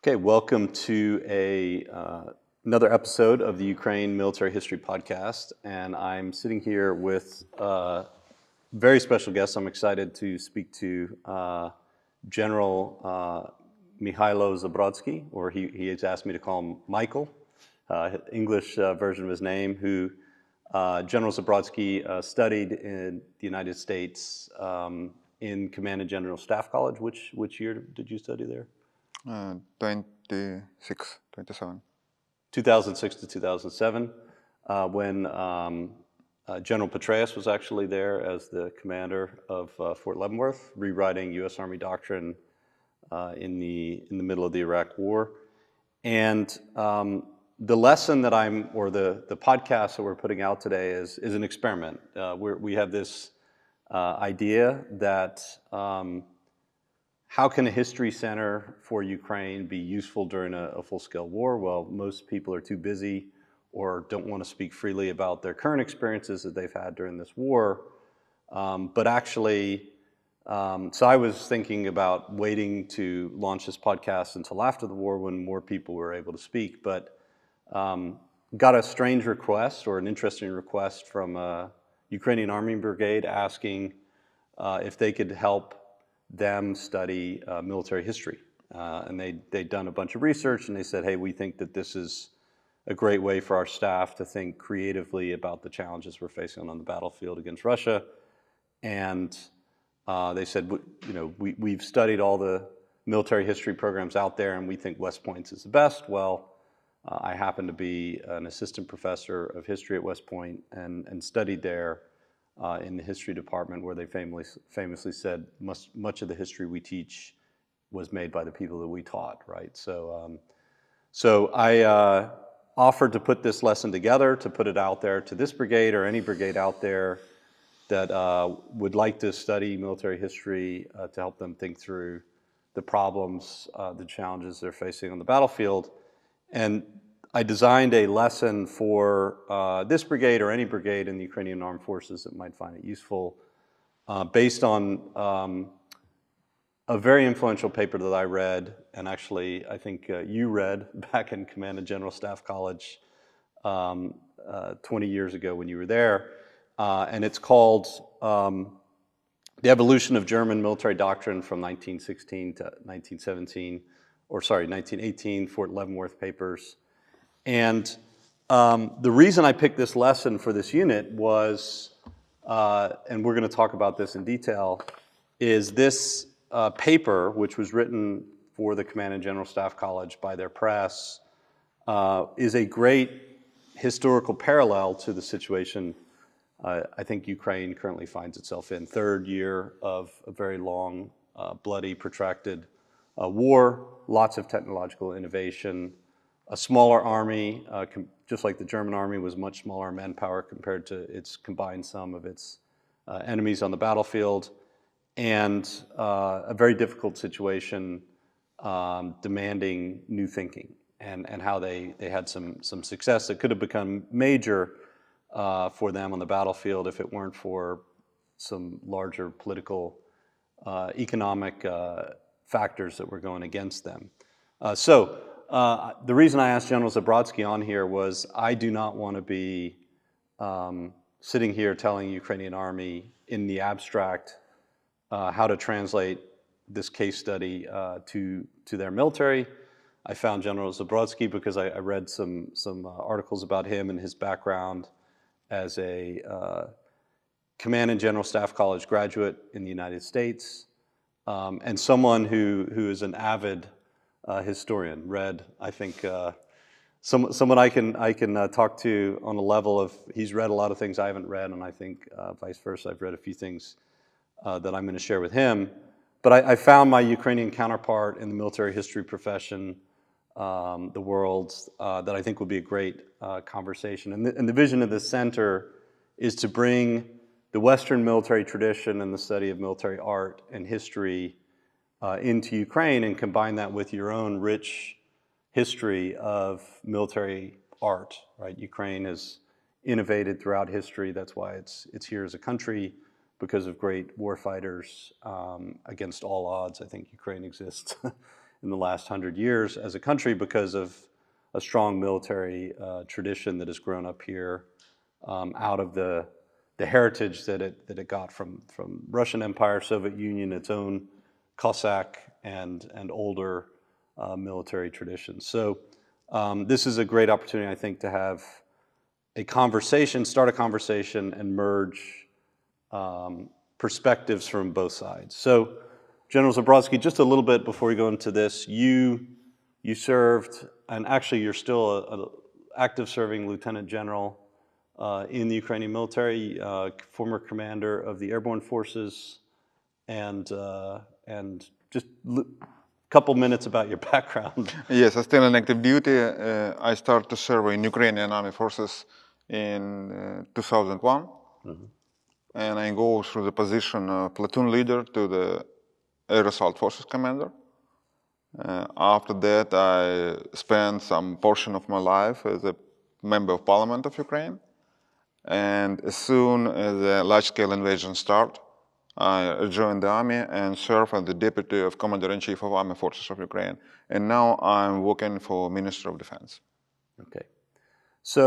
Okay, welcome to another episode of the Ukraine Military History Podcast, and I'm sitting here with a very special guest. I'm excited to speak to General Mykhailo Zabrodskiy, or he has asked me to call him Michael, English version of his name, who General Zabrodskiy studied in the United States in Command and General Staff College. Which year did you study there? 26, 27. 2006 to 2007, when General Petraeus was actually there as the commander of Fort Leavenworth, rewriting U.S. Army doctrine in the middle of the Iraq War. And the lesson that the podcast that we're putting out today is an experiment. We have this idea that how can a history center for Ukraine be useful during a full-scale war? Well, most people are too busy or don't want to speak freely about their current experiences that they've had during this war. But actually, so I was thinking about waiting to launch this podcast until after the war when more people were able to speak, but got a strange request or an interesting request from a Ukrainian Army Brigade asking if they could help them study military history. And they'd done a bunch of research, and they said, hey, we think that this is a great way for our staff to think creatively about the challenges we're facing on the battlefield against Russia. And they said, we've studied all the military history programs out there, and we think West Point is the best. Well, I happen to be an assistant professor of history at West Point and studied there in the history department, where they famously said much of the history we teach was made by the people that we taught, right? So I offered to put this lesson together, to put it out there to this brigade or any brigade out there that would like to study military history to help them think through the problems, the challenges they're facing on the battlefield. And I designed a lesson for this brigade or any brigade in the Ukrainian Armed Forces that might find it useful, based on a very influential paper that I read, and actually I think you read back in Command and General Staff College 20 years ago when you were there. And it's called The Evolution of German Military Doctrine from 1916 to 1917, 1918, Fort Leavenworth Papers. And the reason I picked this lesson for this unit was, and we're going to talk about this in detail, is this paper, which was written for the Command and General Staff College by their press, is a great historical parallel to the situation I think Ukraine currently finds itself in. Third year of a very long, bloody, protracted war, lots of technological innovation, a smaller army, just like the German army was much smaller manpower compared to its combined sum of its enemies on the battlefield, and a very difficult situation demanding new thinking, and how they had some success that could have become major for them on the battlefield if it weren't for some larger political, economic factors that were going against them. The reason I asked General Zabrodskiy on here was I do not want to be sitting here telling the Ukrainian Army in the abstract how to translate this case study to their military. I found General Zabrodskiy because I read some articles about him and his background as a Command and General Staff College graduate in the United States, and someone who is an avid historian. Read, I think, someone I can talk to on a level of, he's read a lot of things I haven't read, and I think vice versa. I've read a few things that I'm going to share with him. But I found my Ukrainian counterpart in the military history profession, the world, that I think would be a great conversation. And the vision of this center is to bring the Western military tradition and the study of military art and history into Ukraine and combine that with your own rich history of military art, right? Ukraine has innovated throughout history. That's why it's here as a country, because of great war fighters against all odds. I think Ukraine exists in the last 100 years as a country because of a strong military tradition that has grown up here out of the heritage that it got from Russian Empire, Soviet Union, its own Cossack and older military traditions. So this is a great opportunity, I think, to have start a conversation and merge perspectives from both sides. So General Zabrodskiy, just a little bit before we go into this, you served, and actually you're still an active serving lieutenant general in the Ukrainian military, former commander of the airborne forces, and just a couple minutes about your background. Yes, I'm still in active duty. I started to serve in Ukrainian army forces in 2001, and I go through the position of platoon leader to the air assault forces commander. After that, I spent some portion of my life as a member of parliament of Ukraine. And as soon as the large-scale invasion started, I joined the army and served as the deputy of commander-in-chief of army forces of Ukraine. And now I'm working for Minister of Defense. Okay. So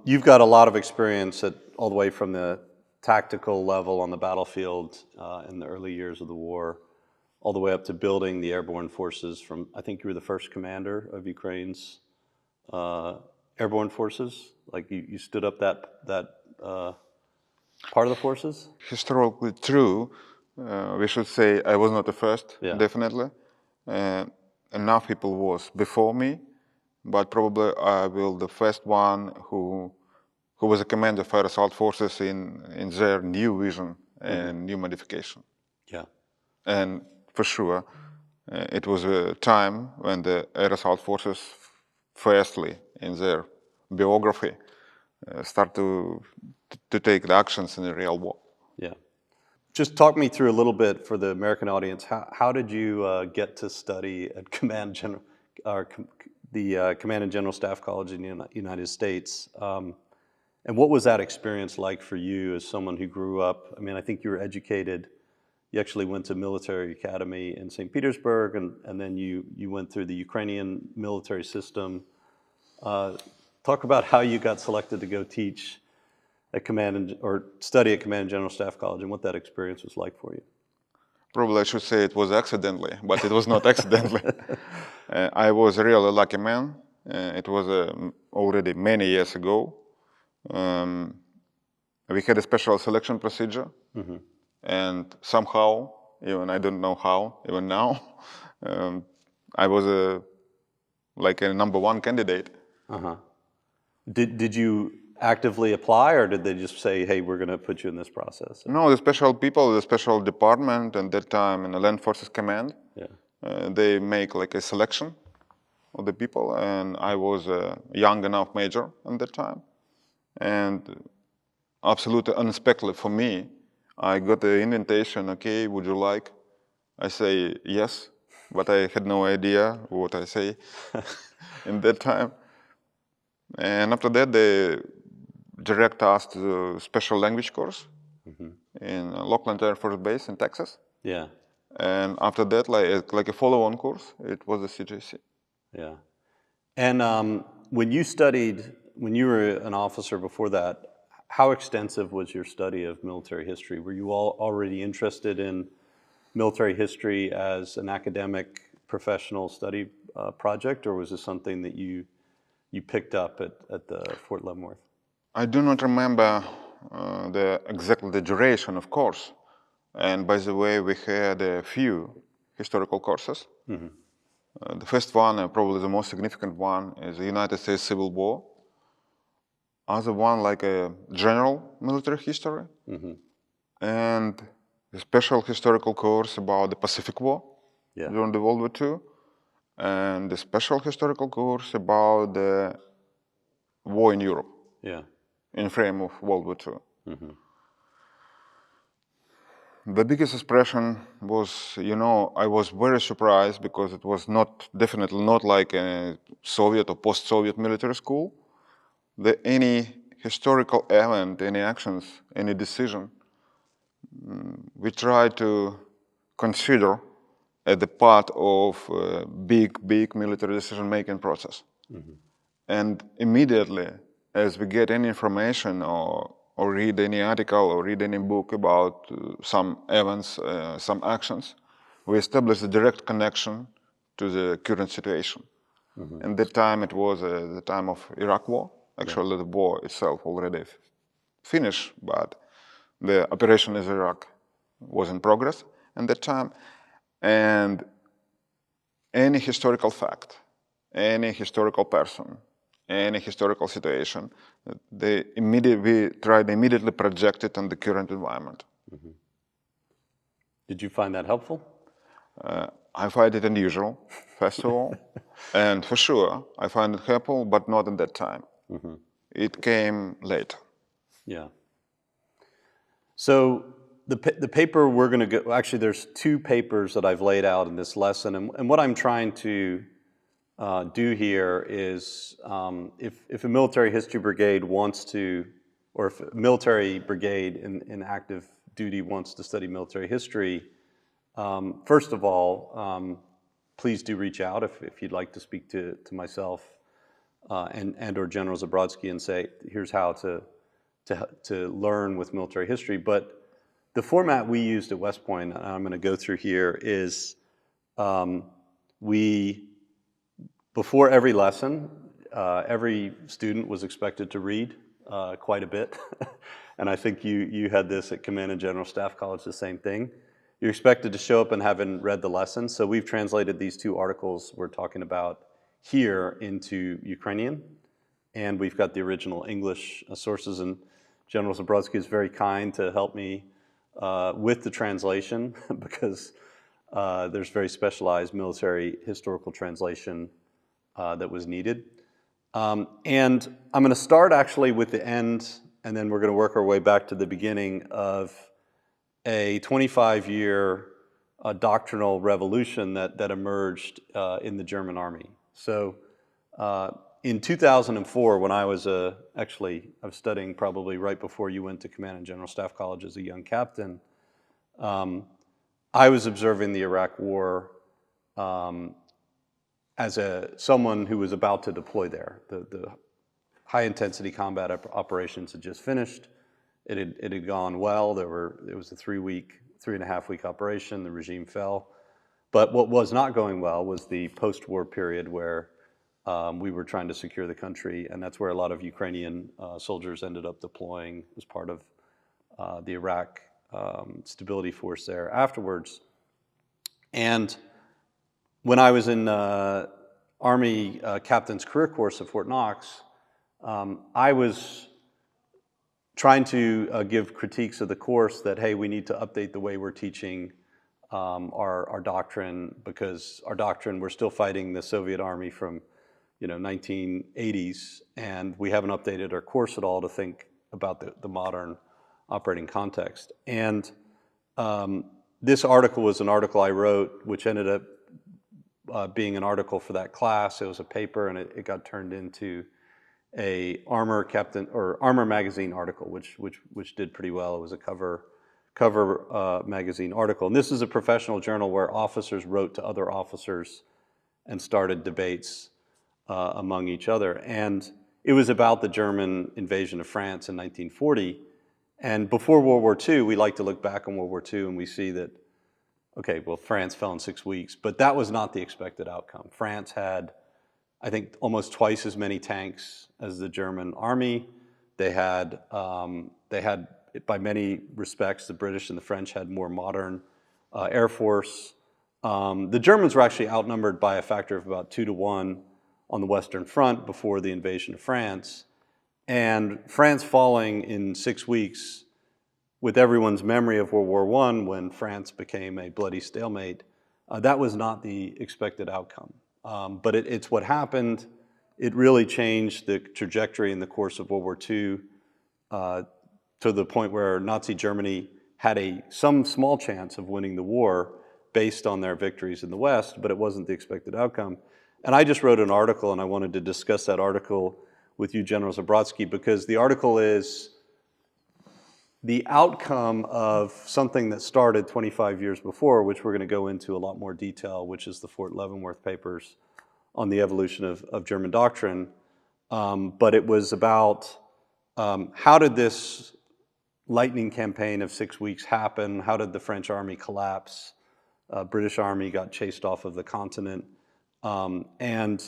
you've got a lot of experience all the way from the tactical level on the battlefield in the early years of the war, all the way up to building the airborne forces from, I think you were the first commander of Ukraine's airborne forces? Like you stood up that part of the forces? Historically true. We should say I was not the first, definitely. Enough people was before me, but probably I will the first one who was a commander of air assault forces in their new vision and new modification. Yeah. And for sure, it was a time when the air assault forces, firstly in their biography, start to take the actions in the real war. Yeah. Just talk me through a little bit for the American audience. How did you get to study at the Command and General Staff College in the United States? And what was that experience like for you as someone who grew up? I mean, I think you were educated. You actually went to military academy in St. Petersburg, and then you went through the Ukrainian military system. Talk about how you got selected to go teach at study at Command and General Staff College, and what that experience was like for you. Probably I should say it was accidentally, but it was not accidentally. I was a really lucky man. It was already many years ago. We had a special selection procedure, and somehow, even I don't know how, even now, I was like a #1 candidate. Did you actively apply, or did they just say, hey, we're going to put you in this process? No, the special people, the special department at that time in the Land Forces Command, they make like a selection of the people, and I was a young enough major at that time. And absolutely unexpectedly for me, I got the invitation, okay, would you like? I say yes, but I had no idea what I say in that time. And after that, they direct us to the special language course in Lockland Air Force Base in Texas. Yeah. And after that, like a follow-on course, it was the CJC. Yeah. And when you were an officer before that, how extensive was your study of military history? Were you all already interested in military history as an academic, professional study project, or was this something that you picked up at the Fort Leavenworth? I do not remember exactly the duration, of course. And by the way, we had a few historical courses. The first one, probably the most significant one, is the United States Civil War. Other one, like a general military history. And a special historical course about the Pacific War during the World War II. And a special historical course about the war in Europe. In frame of World War II. The biggest expression was, I was very surprised because it was definitely not like a Soviet or post-Soviet military school. That any historical event, any actions, any decision, we try to consider at the part of big military decision-making process. And immediately, as we get any information or read any article or read any book about some events, some actions, we establish a direct connection to the current situation. And that time it was the time of Iraq war. Actually, the war itself already finished, but the operation in Iraq was in progress at that time. And any historical fact, any historical person, any historical situation, we try to immediately project it on the current environment. Did you find that helpful? I find it unusual, first of all. And for sure, I find it helpful, but not at that time. It came later. Yeah. So the paper we're going to go, actually there's two papers that I've laid out in this lesson. And what I'm trying to do here is if a military history brigade wants to, or if a military brigade in active duty wants to study military history, first of all, please do reach out if you'd like to speak to myself and or General Zabrodskiy and say, here's how to learn with military history. But the format we used at West Point, and I'm going to go through here, is before every lesson, every student was expected to read quite a bit. And I think you had this at Command and General Staff College, the same thing. You're expected to show up and having read the lesson. So we've translated these two articles we're talking about here into Ukrainian. And we've got the original English sources. And General Zabrodskiy is very kind to help me with the translation because there's very specialized military historical translation that was needed. And I'm going to start actually with the end, and then we're going to work our way back to the beginning of a 25-year doctrinal revolution that emerged in the German army. So in 2004, when I was actually I was studying probably right before you went to Command and General Staff College as a young captain, I was observing the Iraq War as someone who was about to deploy there. The high-intensity combat operations had just finished. It had gone well. It was a 3.5 week operation. The regime fell. But what was not going well was the post-war period where we were trying to secure the country, and that's where a lot of Ukrainian soldiers ended up deploying as part of the Iraq stability force there afterwards. And when I was in Army Captain's Career Course at Fort Knox, I was trying to give critiques of the course that, hey, we need to update the way we're teaching our doctrine, because our doctrine, we're still fighting the Soviet army from 1980s, and we haven't updated our course at all to think about the modern operating context. And this article was an article I wrote, which ended up being an article for that class. It was a paper, and it got turned into a Armor magazine article, which did pretty well. It was a cover magazine article. And this is a professional journal where officers wrote to other officers and started debates among each other. And it was about the German invasion of France in 1940. And before World War II, we like to look back on World War II and we see that, okay, well, France fell in 6 weeks, but that was not the expected outcome. France had, I think, almost twice as many tanks as the German army. They had, by many respects, the British and the French had more modern air force. The Germans were actually outnumbered by a factor of about 2 to 1 on the Western Front before the invasion of France. And France falling in 6 weeks, with everyone's memory of World War I, when France became a bloody stalemate, that was not the expected outcome. But it's what happened. It really changed the trajectory in the course of World War II to the point where Nazi Germany had some small chance of winning the war based on their victories in the West, but it wasn't the expected outcome. And I just wrote an article, and I wanted to discuss that article with you, General Zabrodskiy, because the article is the outcome of something that started 25 years before, which we're going to go into a lot more detail, which is the Fort Leavenworth papers on the evolution of German doctrine. But it was about how did this lightning campaign of 6 weeks happen? How did the French army collapse? British army got chased off of the continent. And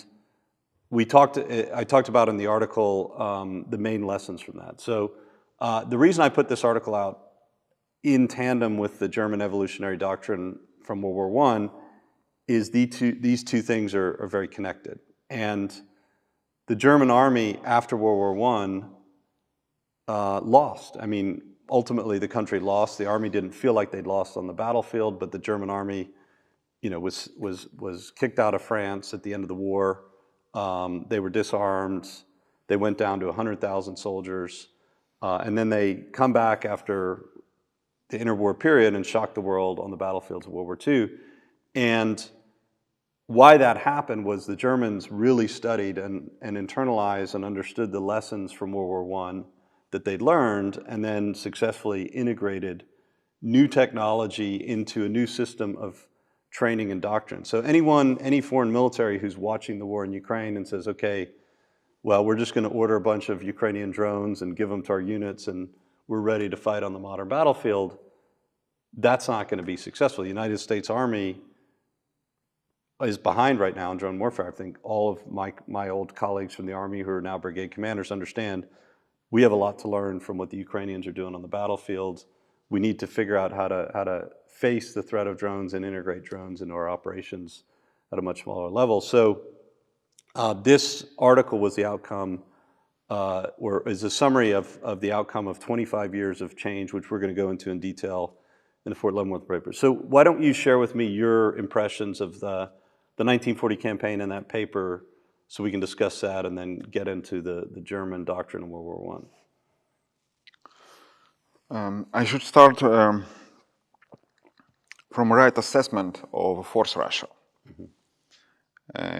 I talked about in the article the main lessons from that. So the reason I put this article out in tandem with the German evolutionary doctrine from World War I is these two things are very connected. And the German army after World War I lost. I mean, ultimately the country lost. The army didn't feel like they'd lost on the battlefield, but the German army, was kicked out of France at the end of the war. They were disarmed. They went down to 100,000 soldiers. And then they come back after the interwar period and shock the world on the battlefields of World War II. And why that happened was the Germans really studied and internalized and understood the lessons from World War I that they'd learned, and then successfully integrated new technology into a new system of training and doctrine. So any foreign military who's watching the war in Ukraine and says, okay, well, we're just going to order a bunch of Ukrainian drones and give them to our units and we're ready to fight on the modern battlefield, that's not going to be successful. The United States Army is behind right now in drone warfare. I think all of my old colleagues from the Army who are now brigade commanders understand we have a lot to learn from what the Ukrainians are doing on the battlefield. We need to figure out how to face the threat of drones and integrate drones into our operations at a much smaller level. So this article was the outcome, or is a summary of the outcome of 25 years of change, which we're going to go into in detail in the Fort Leavenworth paper. So why don't you share with me your impressions of the 1940 campaign in that paper, so we can discuss that and then get into the German doctrine in World War I. I should start from a right assessment of force Russia.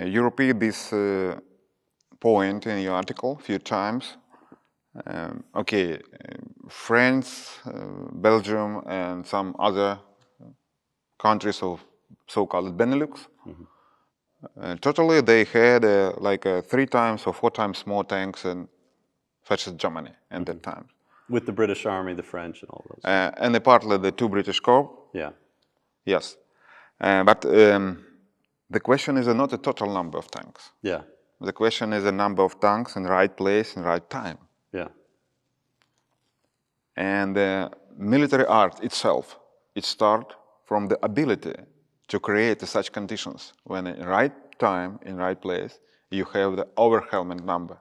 You repeat this point in your article a few times. France, Belgium, and some other countries of so-called Benelux, totally they had like 3 times or 4 times more tanks than fascist Germany at that time. With the British Army, the French, and all those. And partly the 2 British Corps. Yeah. Yes. But the question is not a total number of tanks. Yeah. The question is a number of tanks in the right place and right time. Yeah. And the military art itself, it starts from the ability to create such conditions when in right time, in right place, you have the overwhelming number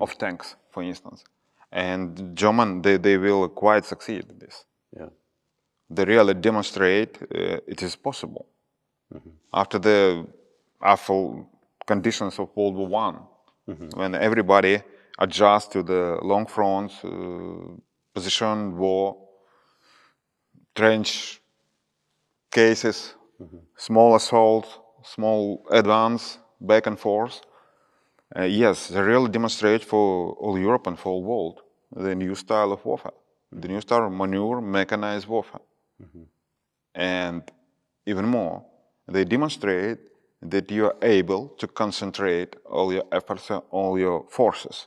of tanks, for instance. And German, they will quite succeed in this. Yeah. They really demonstrate it is possible. After the awful conditions of World War I, when everybody adjusts to the long fronts, position, war, trench cases, small assault, small advance, back and forth. Yes, they really demonstrate for all Europe and for all world the new style of warfare, the new style of maneuver, mechanized warfare. And even more, they demonstrate that you are able to concentrate all your efforts, all your forces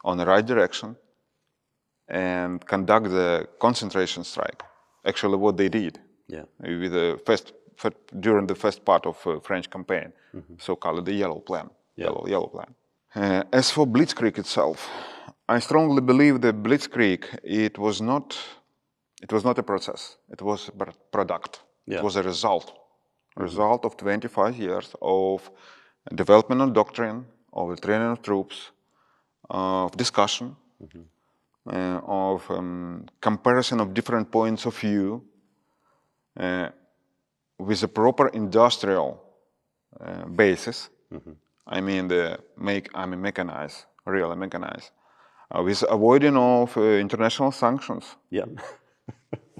on the right direction and conduct the concentration strike. Actually, what they did with the during the first part of French campaign, so-called the Yellow Plan. Yellow Plan. As for Blitzkrieg itself, I strongly believe that Blitzkrieg it was not a process. It was a product. It was a result of 25 years of development of doctrine, of the training of troops, of discussion, of comparison of different points of view, with a proper industrial basis. I mean mechanized, really mechanized, with avoiding of international sanctions. Yeah.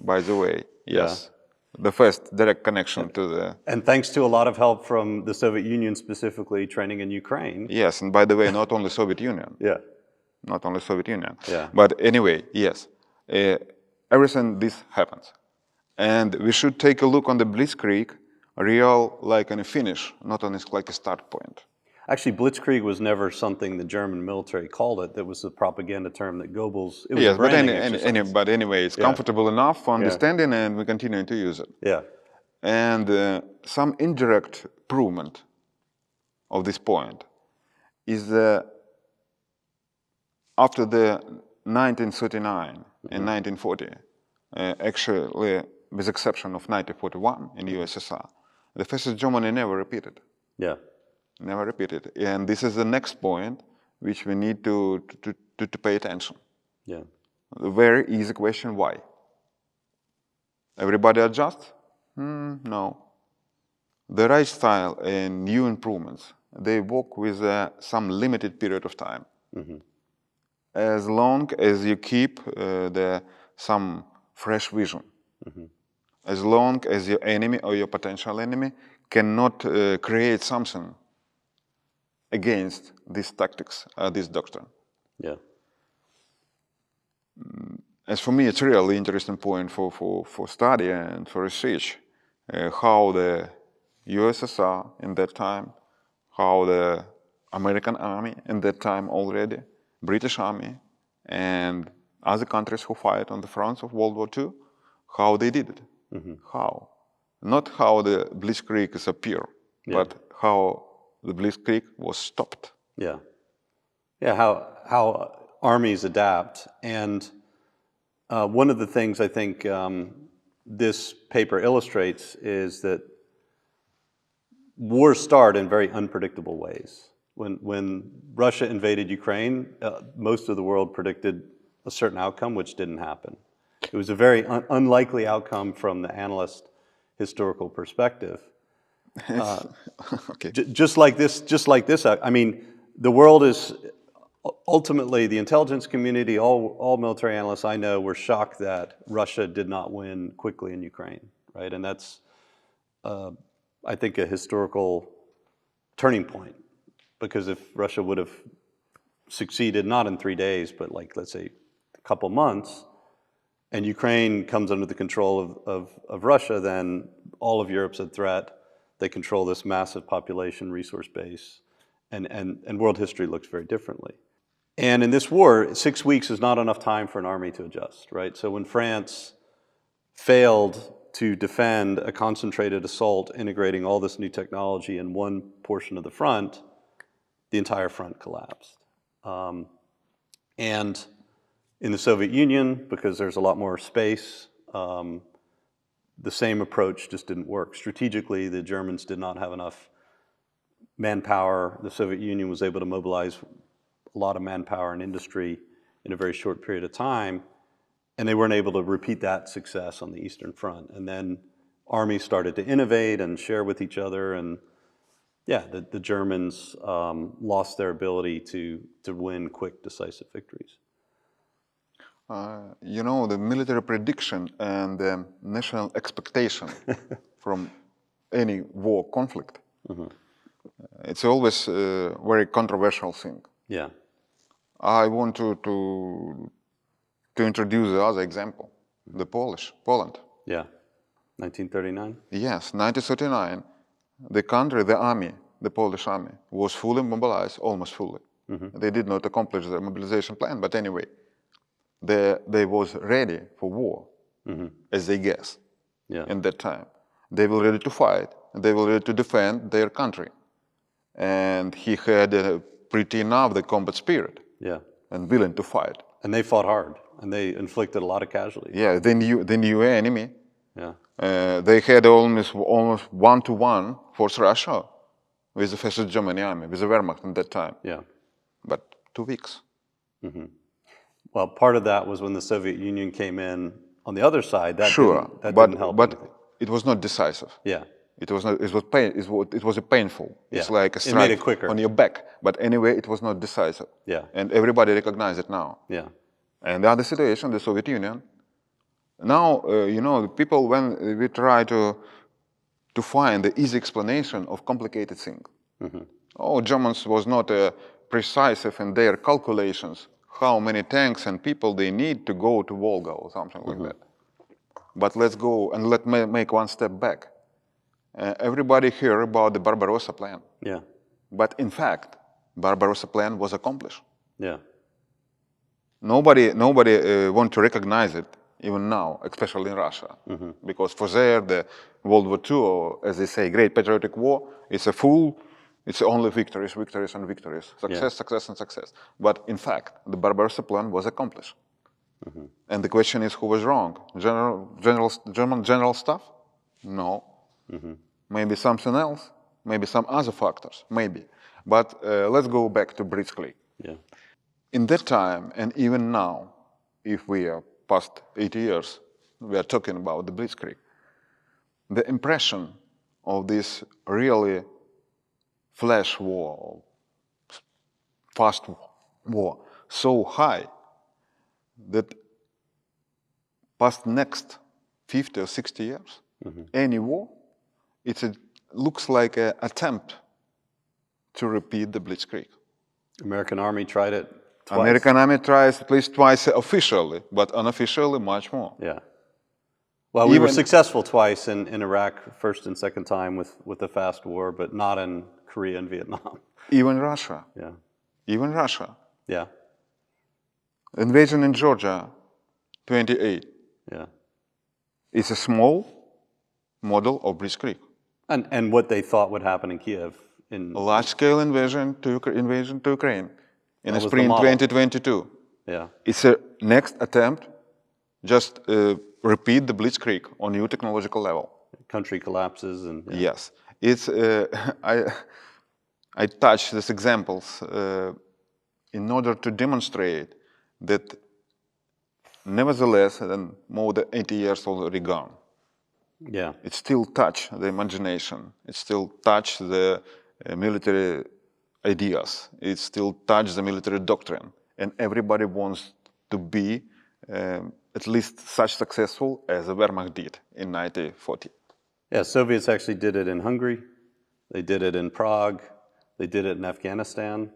By the way, yes. The first direct connection to the... And thanks to a lot of help from the Soviet Union, specifically training in Ukraine. Yes, and by the way, not only Soviet Union. Yeah. Not only Soviet Union. Yeah. But anyway, yes. uh, everything this happens. And we should take a look on the Blitzkrieg, real like on a finish, not on like a start point. Actually, Blitzkrieg was never something the German military called it. That was a propaganda term that Goebbels, it was a Yes, but, branding exercise. but anyway, it's comfortable enough for understanding, and we continue to use it. Yeah. And some indirect provement of this point is that after the 1939 and 1940, actually, with exception of 1941 in USSR, the fascist Germany never repeated. Yeah. Never repeated. And this is the next point which we need to pay attention. Yeah. A very easy question, why? Everybody adjust? No. The right style and new improvements, they work with some limited period of time. As long as you keep some fresh vision. As long as your enemy or your potential enemy cannot create something against these tactics, this doctrine. Yeah. As for me, it's a really interesting point for study and for research, how the USSR in that time, how the American army in that time already, British army, and other countries who fight on the fronts of World War II, how they did it. How? Not how the Blitzkrieg is appear, but how the Blitzkrieg was stopped. Yeah. Yeah, how armies adapt. And one of the things I think this paper illustrates is that wars start in very unpredictable ways. When Russia invaded Ukraine, most of the world predicted a certain outcome, which didn't happen. It was a very unlikely outcome from the analyst historical perspective. Okay. Just like this, I mean, the world is ultimately, the intelligence community, all military analysts I know were shocked that Russia did not win quickly in Ukraine, right? And that's, I think, a historical turning point, because if Russia would have succeeded, not in 3 days, but like, let's say, a couple months, and Ukraine comes under the control of Russia, then all of Europe's at threat. They control this massive population resource base, and world history looks very differently. And in this war, 6 weeks is not enough time for an army to adjust, right? So when France failed to defend a concentrated assault integrating all this new technology in one portion of the front, the entire front collapsed. And in the Soviet Union, because there's a lot more space, the same approach just didn't work. Strategically, the Germans did not have enough manpower. The Soviet Union was able to mobilize a lot of manpower and industry in a very short period of time, and they weren't able to repeat that success on the Eastern Front. And then armies started to innovate and share with each other, and yeah, the Germans lost their ability to win quick, decisive victories. You know, the military prediction and the national expectation from any war conflict, it's always a very controversial thing. Yeah. I want to introduce the other example, the Poland. Yeah. 1939? Yes, 1939, the country, the army, the Polish army, was fully mobilized, almost fully. They did not accomplish the mobilization plan, but anyway, they was ready for war, as they guess, in that time. They were ready to fight, and they were ready to defend their country. And he had pretty enough the combat spirit, and willing to fight. And they fought hard, and they inflicted a lot of casualties. Yeah, they knew enemy. Yeah. They had almost one-to-one force Russia with the fascist German army, with the Wehrmacht in that time. Yeah. But 2 weeks. Well, part of that was when the Soviet Union came in on the other side. That didn't help. But it was not decisive. Yeah. It was not. It was a painful. Yeah. It's like a It made it strike quicker. on your back. But anyway, it was not decisive. Yeah. And everybody recognizes it now. Yeah. And the other situation, the Soviet Union. Now, you know, the people, when we try to find the easy explanation of complicated things. Oh, Germans was not precise in their calculations how many tanks and people they need to go to Volga or something like that. But let's go and let me make one step back. Everybody hear about the Barbarossa plan. Yeah. But in fact, Barbarossa plan was accomplished. Yeah. Nobody want to recognize it even now, especially in Russia, because for there the World War II, or as they say, Great Patriotic War, it's only victories, victories, and victories, success, success, and success. But in fact, the Barbarossa plan was accomplished. And the question is, who was wrong? German general staff? No. Maybe something else. Maybe some other factors. Maybe. But let's go back to Blitzkrieg. Yeah. In that time, and even now, if we are past 80 years, we are talking about the Blitzkrieg. The impression of this really flash war, fast war, so high that past next 50 or 60 years, any war, it looks like an attempt to repeat the Blitzkrieg. American Army tried it twice. American Army tries at least twice officially, but unofficially much more. Yeah. Well, we were successful twice in Iraq, first and second time with the fast war, but not in Korea and Vietnam. Even Russia. Yeah. Even Russia. Yeah. Invasion in Georgia, 28. Yeah. It's a small model of Blitzkrieg. And what they thought would happen in Kiev. A large-scale invasion to Ukraine in the spring 2022. Yeah. It's a next attempt, just repeat the Blitzkrieg on new technological level. Country collapses and... Yeah. Yes. It's, I touch these examples in order to demonstrate that nevertheless, more than 80 years already gone. Yeah. It still touch the imagination. It still touch the military ideas. It still touch the military doctrine. And everybody wants to be at least such successful as the Wehrmacht did in 1940. Yeah, Soviets actually did it in Hungary. They did it in Prague. They did it in Afghanistan.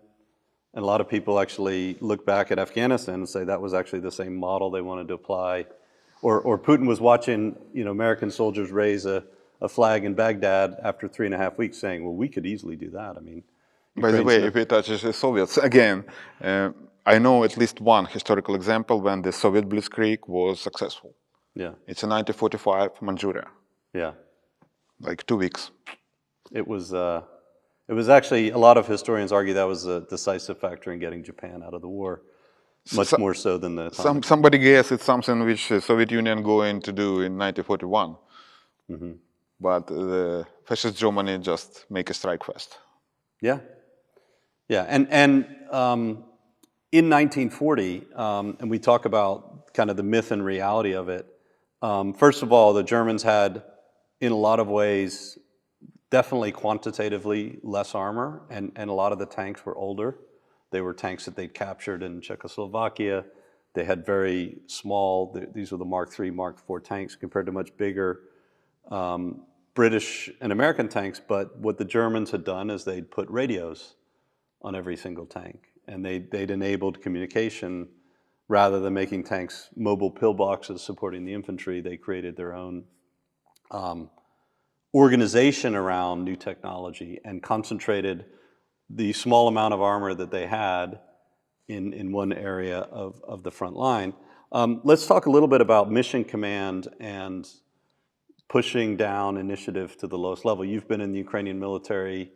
And a lot of people actually look back at Afghanistan and say that was actually the same model they wanted to apply. Or Putin was watching, American soldiers raise a flag in Baghdad after 3.5 weeks saying, well, we could easily do that. I mean, by the way, if we touch the Soviets, again, I know at least one historical example when the Soviet Blitzkrieg was successful. Yeah. It's in 1945, Manchuria. Yeah. Like 2 weeks. It was actually, a lot of historians argue that was a decisive factor in getting Japan out of the war. Much more so than the atomic. Somebody guess it's something which the Soviet Union going to do in 1941. But the fascist Germany just make a strike fast. Yeah. Yeah, and in 1940, and we talk about kind of the myth and reality of it, first of all, the Germans had, in a lot of ways, definitely quantitatively less armor, and a lot of the tanks were older. They were tanks that they'd captured in Czechoslovakia. They had very small, these were the Mark III, Mark IV tanks compared to much bigger British and American tanks. But what the Germans had done is they'd put radios on every single tank. And they'd enabled communication. Rather than making tanks mobile pillboxes supporting the infantry, they created their own organization around new technology and concentrated the small amount of armor that they had in one area of the front line. Let's talk a little bit about mission command and pushing down initiative to the lowest level. You've been in the Ukrainian military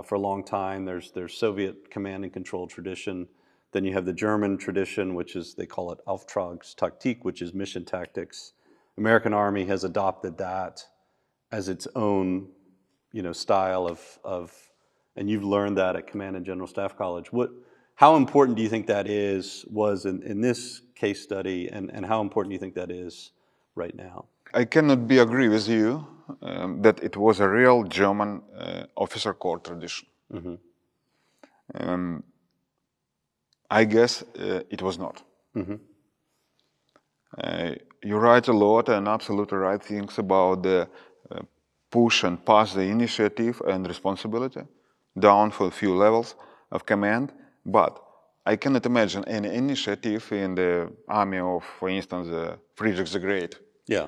for a long time. There's Soviet command and control tradition. Then you have the German tradition, which is, they call it Auftragstaktik, which is mission tactics. American Army has adopted that as its own, style of, and you've learned that at Command and General Staff College. How important do you think that was in this case study, and how important do you think that is right now? I cannot agree with you that it was a real German officer corps tradition. I guess it was not. You write a lot and absolutely right things about the push and pass the initiative and responsibility down for a few levels of command, but I cannot imagine any initiative in the army of, for instance, Friedrich the Great. Yeah.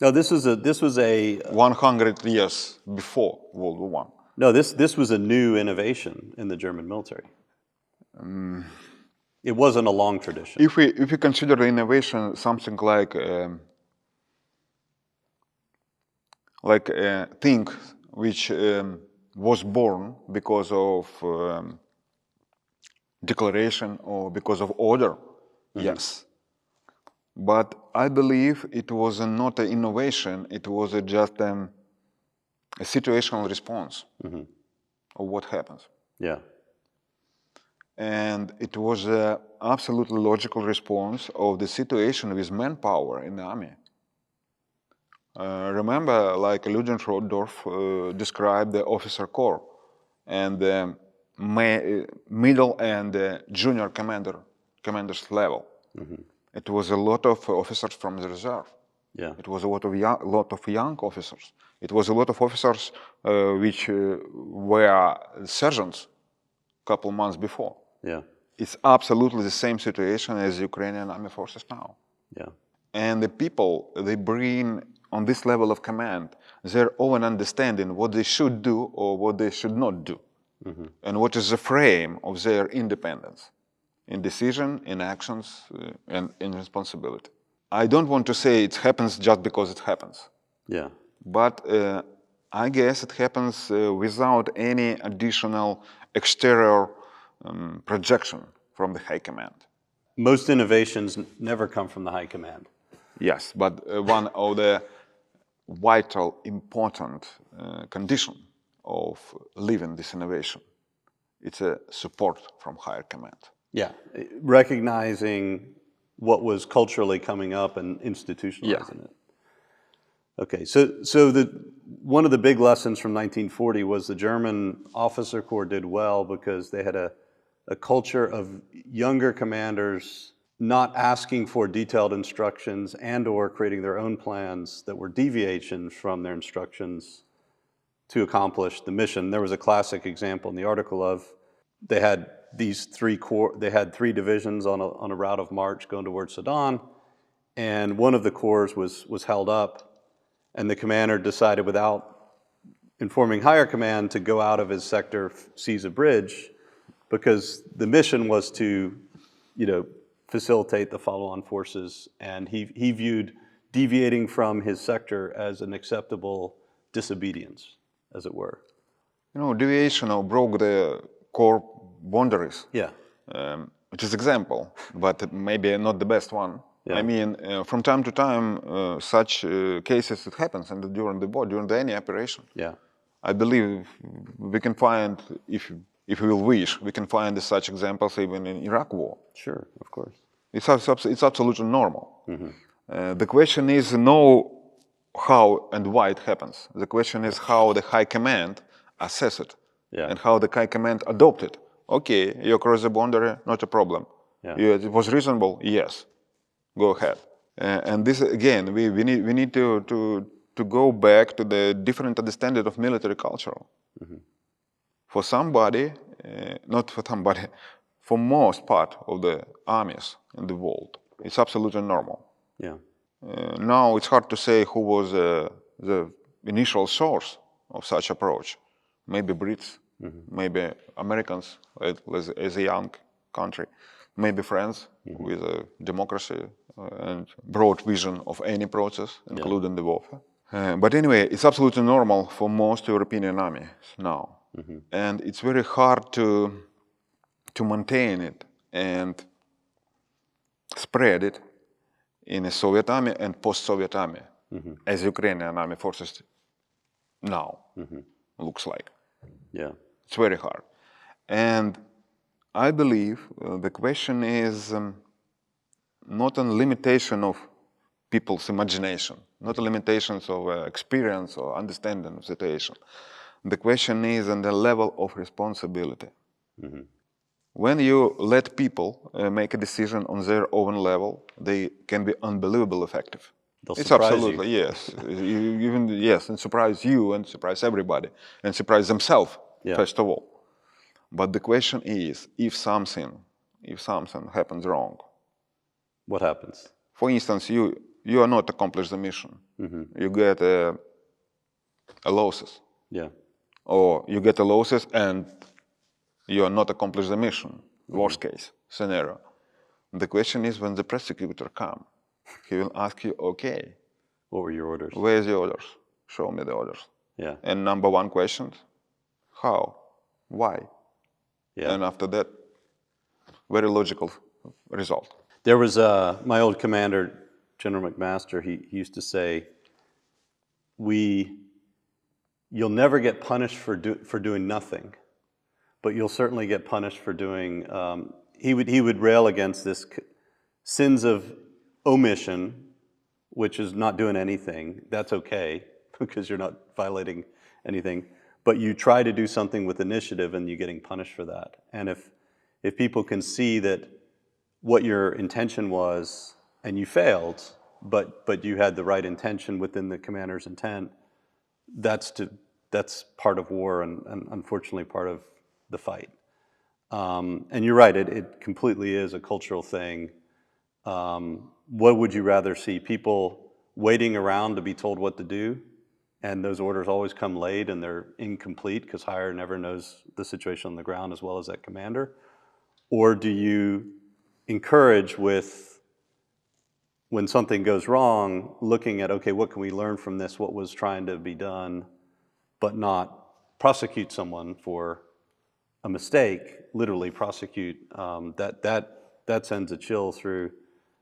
No, this was a 100 years before World War I. no, this was a new innovation in the German military. It wasn't a long tradition. If we consider the innovation something like a thing which was born because of declaration or because of order, yes. But I believe it was not an innovation, it was just a situational response of what happens. Yeah. And it was an absolutely logical response of the situation with manpower in the army. Remember, like Ludendorff described the officer corps and the middle and junior commander's level. It was a lot of officers from the reserve. Yeah. It was a lot of young officers. It was a lot of officers which were sergeants a couple months before. Yeah. It's absolutely the same situation as Ukrainian army forces now. Yeah. And the people, they bring on this level of command their own understanding what they should do or what they should not do. And what is the frame of their independence in decision, in actions, and in responsibility. I don't want to say it happens just because it happens. Yeah. But I guess it happens without any additional exterior projection from the high command. Most innovations never come from the high command. Yes, but one of the vital, important condition of living this innovation, it's a support from higher command. Yeah. Recognizing what was culturally coming up and institutionalizing it. Okay, so one of the big lessons from 1940 was the German officer corps did well because they had a culture of younger commanders not asking for detailed instructions and or creating their own plans that were deviations from their instructions to accomplish the mission. There was a classic example in the article of they had three divisions on a route of march going towards Sedan, and one of the corps was held up, and the commander decided without informing higher command to go out of his sector, seize a bridge, because the mission was to, facilitate the follow-on forces, and he viewed deviating from his sector as an acceptable disobedience, as it were. Deviation or broke the core boundaries. Yeah. Which is example, but maybe not the best one. Yeah. I mean, from time to time, such cases it happens, and during the war, during any operation. Yeah. I believe we can find, if we will wish, we can find such examples even in Iraq war. Sure, of course. It's absolutely normal. The question is know how and why it happens. The question is how the high command assess it, and how the high command adopt it. Okay, you cross the boundary, not a problem. Yeah. It was reasonable, yes, go ahead. And this again, we need to go back to the different understanding of military culture. For somebody, not for somebody, for most part of the armies in the world, it's absolutely normal. Yeah. Now it's hard to say who was the initial source of such approach. Maybe Brits, maybe Americans as a young country, maybe France with a democracy and broad vision of any process, including the warfare. But anyway, it's absolutely normal for most European armies now. And it's very hard to maintain it and spread it in a Soviet army and post-Soviet army, as Ukrainian army forces now looks like. Yeah. It's very hard. And I believe the question is not a limitation of people's imagination, not a limitation of experience or understanding of the situation. The question is on the level of responsibility. When you let people make a decision on their own level, they can be unbelievably effective. It's absolutely, yes. And surprise you and surprise everybody and surprise themselves, first of all. But the question is, if something happens wrong, What happens? for instance, you are not accomplish the mission, you get a losses, Yeah. or you get a losses and you are not accomplish the mission, worst case scenario. The question is, when the prosecutor come, he will ask you, okay, What were your orders? where's the orders? Show me the orders. Yeah. And number one question, how? Why? Yeah. And after that, very logical result. There was my old commander, General McMaster, he used to say, you'll never get punished for doing nothing, but you'll certainly get punished for doing, he would rail against this sins of omission, which is not doing anything. That's okay, because you're not violating anything. But you try to do something with initiative and you're getting punished for that. And if people can see that what your intention was and you failed, but you had the right intention within the commander's intent, that's part of war and unfortunately part of the fight. And you're right, it completely is a cultural thing. What would you rather see? People waiting around to be told what to do, and those orders always come late and they're incomplete because higher never knows the situation on the ground as well as that commander? Or do you encourage with, when something goes wrong, looking at, okay, what can we learn from this? What was trying to be done, but not prosecute someone for a mistake, literally prosecute. That sends a chill through.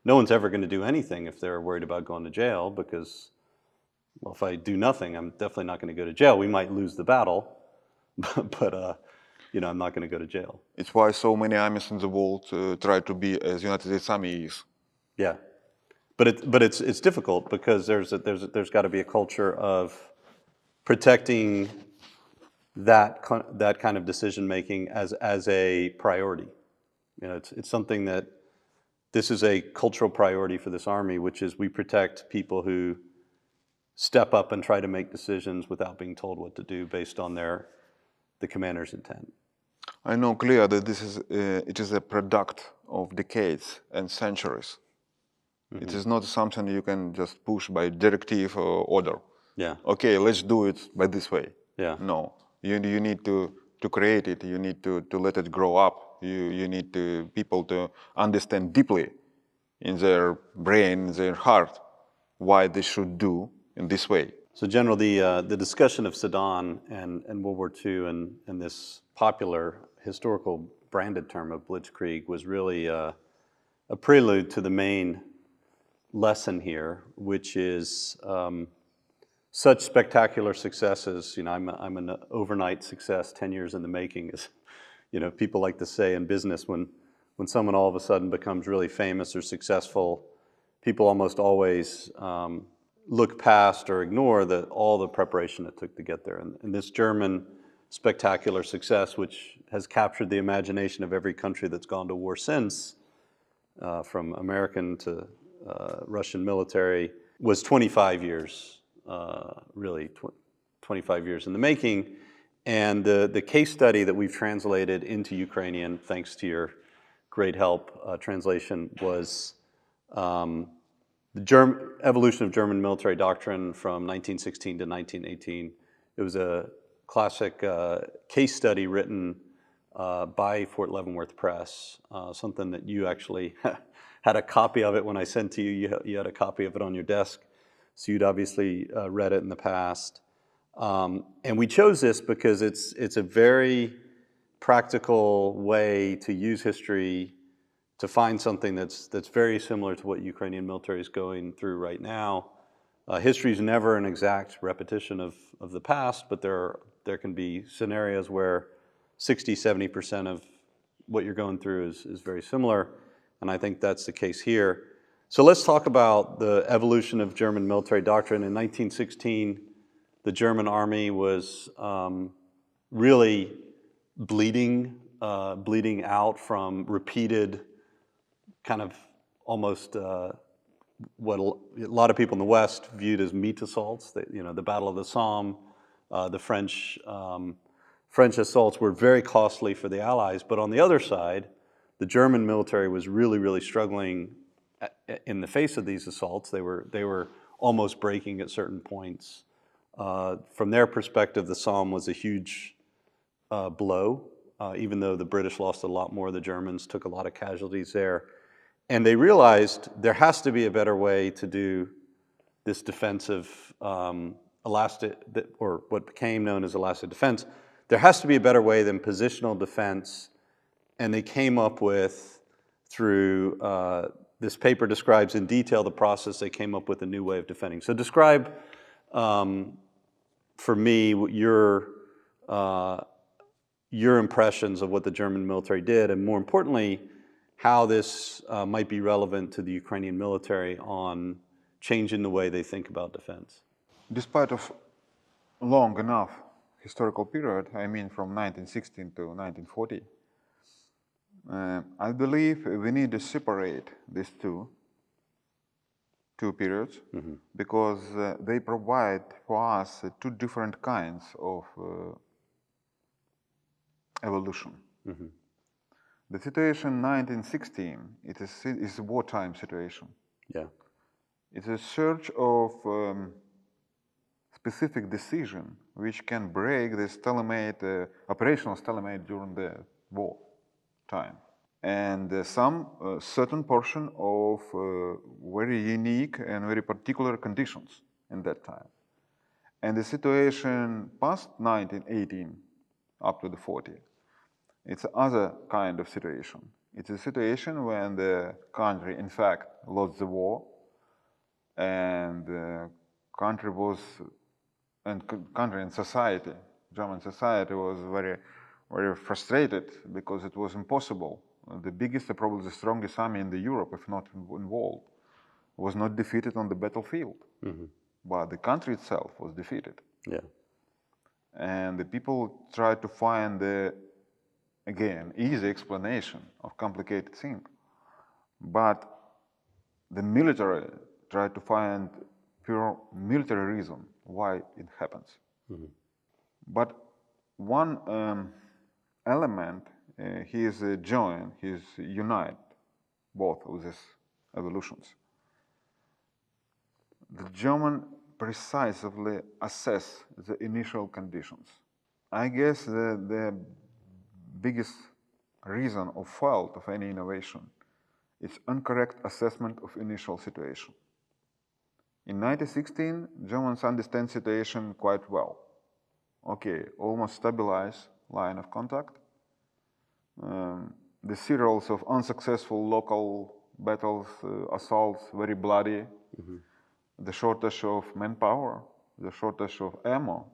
No one's ever going to do anything if they're worried about going to jail because, well, if I do nothing, I'm definitely not going to go to jail. We might lose the battle, but I'm not going to go to jail. It's why so many armies in the world try to be as United States Army is. Yeah, but it's difficult because there's got to be a culture of protecting that kind of decision making as a priority. It's something that this is a cultural priority for this army, which is we protect people who step up and try to make decisions without being told what to do based on the commander's intent. I know clear that it is a product of decades and centuries. It is not something you can just push by directive or order. Yeah. Okay, let's do it by this way. Yeah. No, you need to create it. You need to let it grow up. You need people to understand deeply in their brain, in their heart, why they should do in this way. So, General, the discussion of Sedan and World War II and this popular historical branded term of blitzkrieg was really a prelude to the main lesson here, which is such spectacular successes. I'm an overnight success, 10 years in the making, as people like to say in business. When someone all of a sudden becomes really famous or successful, people almost always look past or ignore all the preparation it took to get there. And this German spectacular success, which has captured the imagination of every country that's gone to war since, from American to Russian military, was 25 years, really 25 years in the making. And the case study that we've translated into Ukrainian, thanks to your great help, translation was the evolution of German military doctrine from 1916 to 1918. It was a classic case study written by Fort Leavenworth Press, something that you actually had a copy of it when I sent to you. You had a copy of it on your desk, so you'd obviously read it in the past. And we chose this because it's a very practical way to use history to find something that's very similar to what Ukrainian military is going through right now. History is never an exact repetition of the past, but there can be scenarios where 60-70% of what you're going through is very similar, and I think that's the case here. So let's talk about the evolution of German military doctrine. In 1916, the German army was really bleeding out from repeated kind of almost what a lot of people in the West viewed as meat assaults. The Battle of the Somme, the French French assaults were very costly for the Allies, but on the other side, the German military was really, really struggling in the face of these assaults. They were almost breaking at certain points. From their perspective, the Somme was a huge blow, even though the British lost a lot more, the Germans took a lot of casualties there. And they realized there has to be a better way to do this defensive elastic, or what became known as elastic defense. There has to be a better way than positional defense. And they came up with, through this paper describes in detail the process, they came up with a new way of defending. So describe, for me, your impressions of what the German military did, and more importantly, how this might be relevant to the Ukrainian military on changing the way they think about defense. Despite of long enough historical period, I mean from 1916 to 1940, I believe we need to separate these two periods, because they provide for us two different kinds of evolution. The situation 1916, it is a wartime situation. Yeah. It's a search of specific decision which can break the stalemate, operational stalemate during the war time. And some certain portion of very unique and very particular conditions in that time. And the situation past 1918 up to the 40, it's other kind of situation. It's a situation when the country, in fact, lost the war, and the country was, country and society, German society was very, very frustrated because it was impossible. The biggest, probably the strongest army in the Europe, if not involved, was not defeated on the battlefield, but the country itself was defeated. Yeah. And the people tried to find the, again, easy explanation of complicated things. But the military tried to find pure military reason why it happens. But one element, he is joined, he is unite both of these evolutions. The German precisely assess the initial conditions. I guess the biggest reason of fault of any innovation is incorrect assessment of initial situation. In 1916, Germans understand situation quite well. Okay, almost stabilized line of contact. The serials of unsuccessful local battles, assaults, very bloody. The shortage of manpower, the shortage of ammo.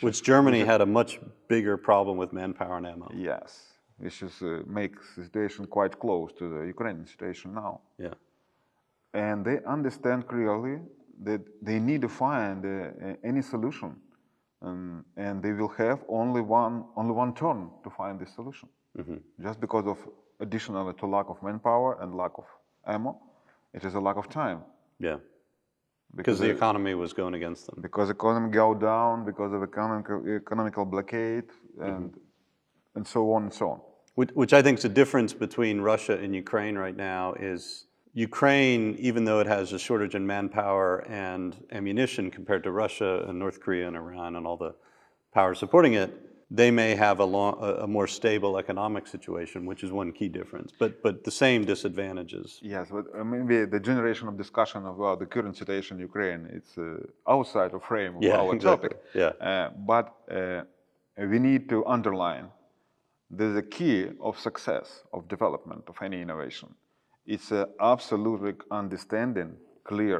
Which Germany had a much bigger problem with manpower and ammo. Yes, which is, makes the situation quite close to the Ukrainian situation now. Yeah. And they understand clearly that they need to find any solution, and they will have only one turn to find this solution. Just because of additional to lack of manpower and lack of ammo, it is a lack of time. Yeah. Because the economy was going against them. Because economy go down, because of economical blockade, and so on and so on. Which I think is a difference between Russia and Ukraine right now is Ukraine, even though it has a shortage in manpower and ammunition compared to Russia and North Korea and Iran and all the powers supporting it, they may have a more stable economic situation, which is one key difference, but the same disadvantages. Yes, but maybe the generation of discussion about the current situation in Ukraine, it's outside of frame of our topic. Yeah. But we need to underline the key of success of development of any innovation. It's absolutely understanding, clear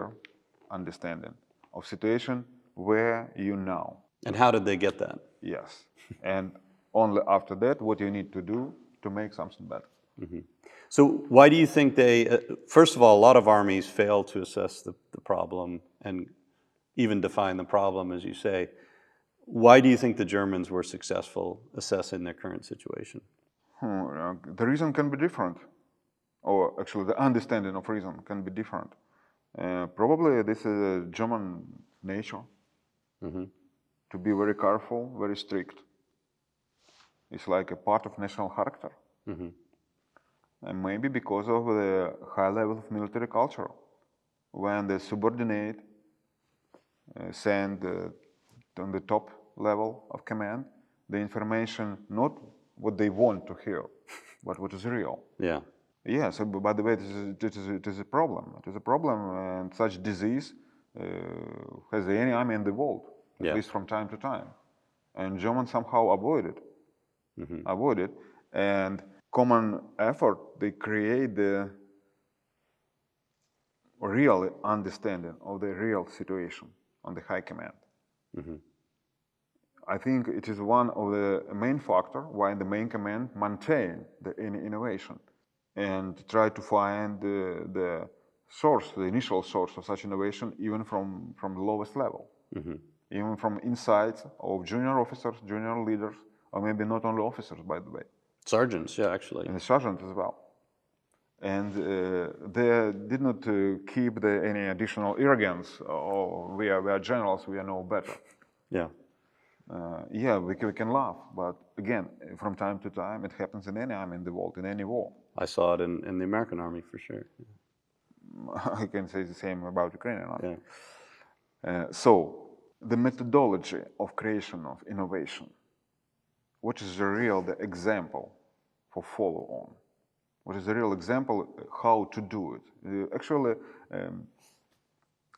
understanding of situation where you now. And how did they get that? Yes. And only after that, what you need to do to make something better. So why do you think they, first of all, a lot of armies fail to assess the problem and even define the problem, as you say. Why do you think the Germans were successful assessing their current situation? The reason can be different, or actually the understanding of reason can be different. Probably this is a German nature, to be very careful, very strict. It's like a part of national character. And maybe because of the high level of military culture, when the subordinate send on the top level of command the information, not what they want to hear, but what is real. Yeah. Yeah, so by the way, it is a problem. It is a problem, and such disease has any army in the world, at least from time to time. And Germans somehow avoid it. And common effort, they create the real understanding of the real situation on the high command. I think it is one of the main factor why the main command maintain the innovation and try to find the source, the initial source of such innovation, even from the lowest level, even from inside of junior officers, junior leaders, or maybe not only officers, by the way. Sergeants, yeah, actually. And the sergeants as well. And they did not keep any additional arrogance, or we are generals, we know better. Yeah. Yeah, we can laugh, but again, from time to time, it happens in any army in the world, in any war. I saw it in the American Army for sure. I can say the same about Ukrainian army. Yeah. So, the methodology of creation of innovation, what is the real example for follow on? What is the real example how to do it? Actually,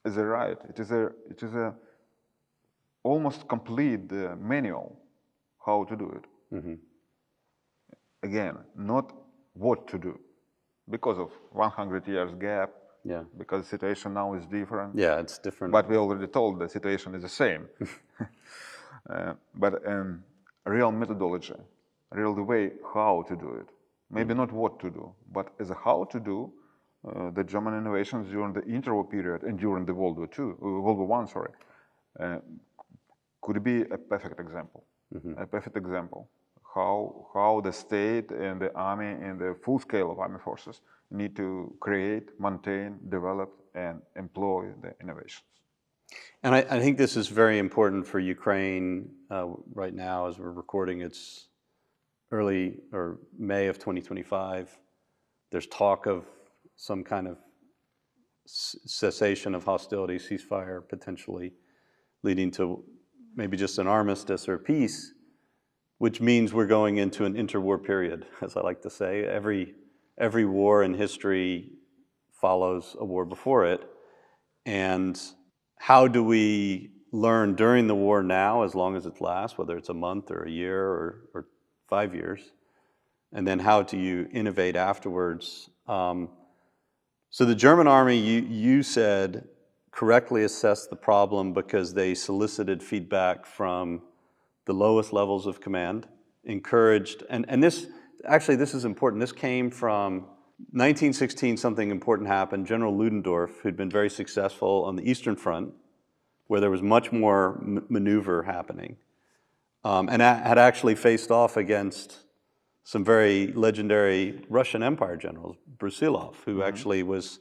is a right. It is a almost complete manual how to do it. Again, not what to do, because of 100 years gap. Yeah. Because the situation now is different. Yeah, it's different. But we already told the situation is the same. But real methodology, real the way how to do it. Maybe not what to do, but as a how to do the German innovations during the interwar period and during the World War I, sorry, could be a perfect example. A perfect example how the state and the army and the full scale of army forces need to create, maintain, develop, and employ the innovations. And I think this is very important for Ukraine right now as we're recording. It's early or May of 2025. There's talk of some kind of cessation of hostilities, ceasefire potentially, leading to maybe just an armistice or peace, which means we're going into an interwar period, as I like to say. Every war in history follows a war before it. And how do we learn during the war now, as long as it lasts, whether it's a month or a year or 5 years, and then how do you innovate afterwards? So the German army, you said, correctly assessed the problem because they solicited feedback from the lowest levels of command, encouraged, and this is important. This came from 1916, something important happened. General Ludendorff, who'd been very successful on the Eastern Front, where there was much more maneuver happening, and had actually faced off against some very legendary Russian Empire generals, Brusilov, who actually was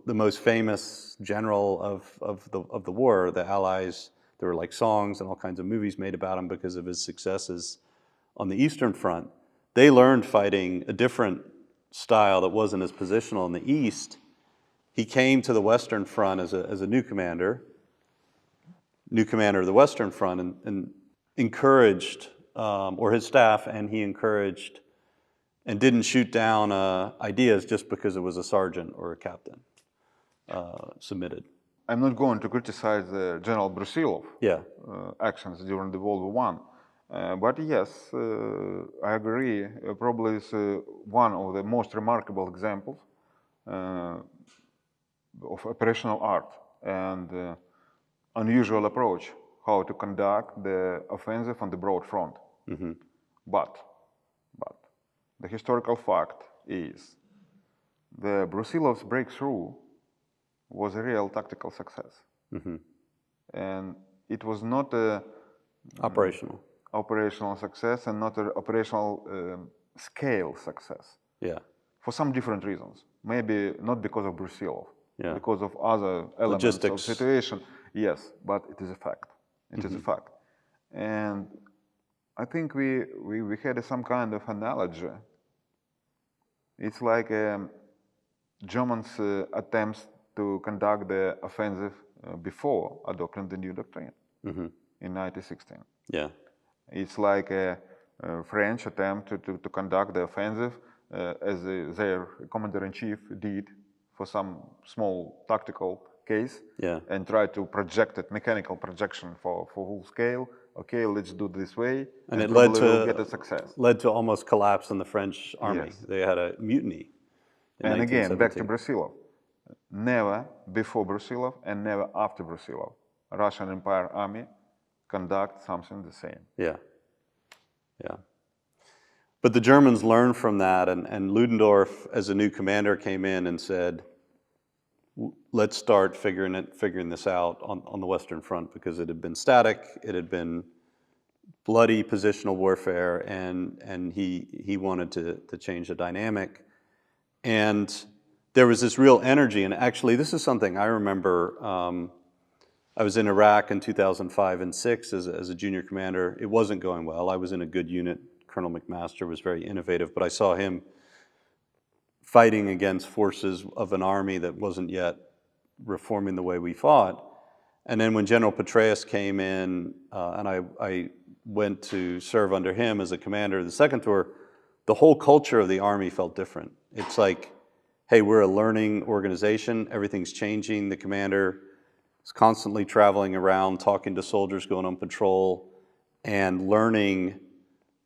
the most famous general of the war. The Allies, there were like songs and all kinds of movies made about him because of his successes on the Eastern Front. They learned fighting a different style that wasn't as positional in the East. He came to the Western Front as a new commander of the Western Front, and encouraged, or his staff, and he encouraged and didn't shoot down ideas just because it was a sergeant or a captain submitted. I'm not going to criticize General Brusilov actions during the World War I, but yes, I agree. Probably it's one of the most remarkable examples of operational art and unusual approach how to conduct the offensive on the broad front. But the historical fact is the Brusilov's breakthrough was a real tactical success. And it was not a operational success and not an operational scale success. Yeah. For some different reasons. Maybe not because of Brusilov, because of other elements Logistics. of the situation. Yes, but it is a fact. It is a fact. And I think we had some kind of analogy. It's like Germans' attempts to conduct the offensive before adopting the new doctrine in 1916. Yeah. It's like a French attempt to conduct the offensive as their commander-in-chief did for some small tactical case, Yeah. and try to project it, mechanical projection for full scale. Okay, let's do this way, And it probably we'll get a success. led to almost collapse in the French army. Yes. They had a mutiny in And again, back to 1917. Brusilov. Never before Brusilov and never after Brusilov, Russian Empire Army conduct something the same. Yeah. Yeah. But the Germans learned from that, and Ludendorff, as a new commander, came in and said, let's start figuring this out on the Western Front, because it had been static, it had been bloody positional warfare, and he wanted to change the dynamic. And there was this real energy, and actually this is something I remember. I was in Iraq in 2005 and 6 as a junior commander. It wasn't going well. I was in a good unit. Colonel McMaster was very innovative, but I saw him fighting against forces of an army that wasn't yet reforming the way we fought. And then when General Petraeus came in, and I went to serve under him as a commander of the second tour, the whole culture of the army felt different. It's like, hey, we're a learning organization, everything's changing. The commander is constantly traveling around, talking to soldiers, going on patrol, and learning.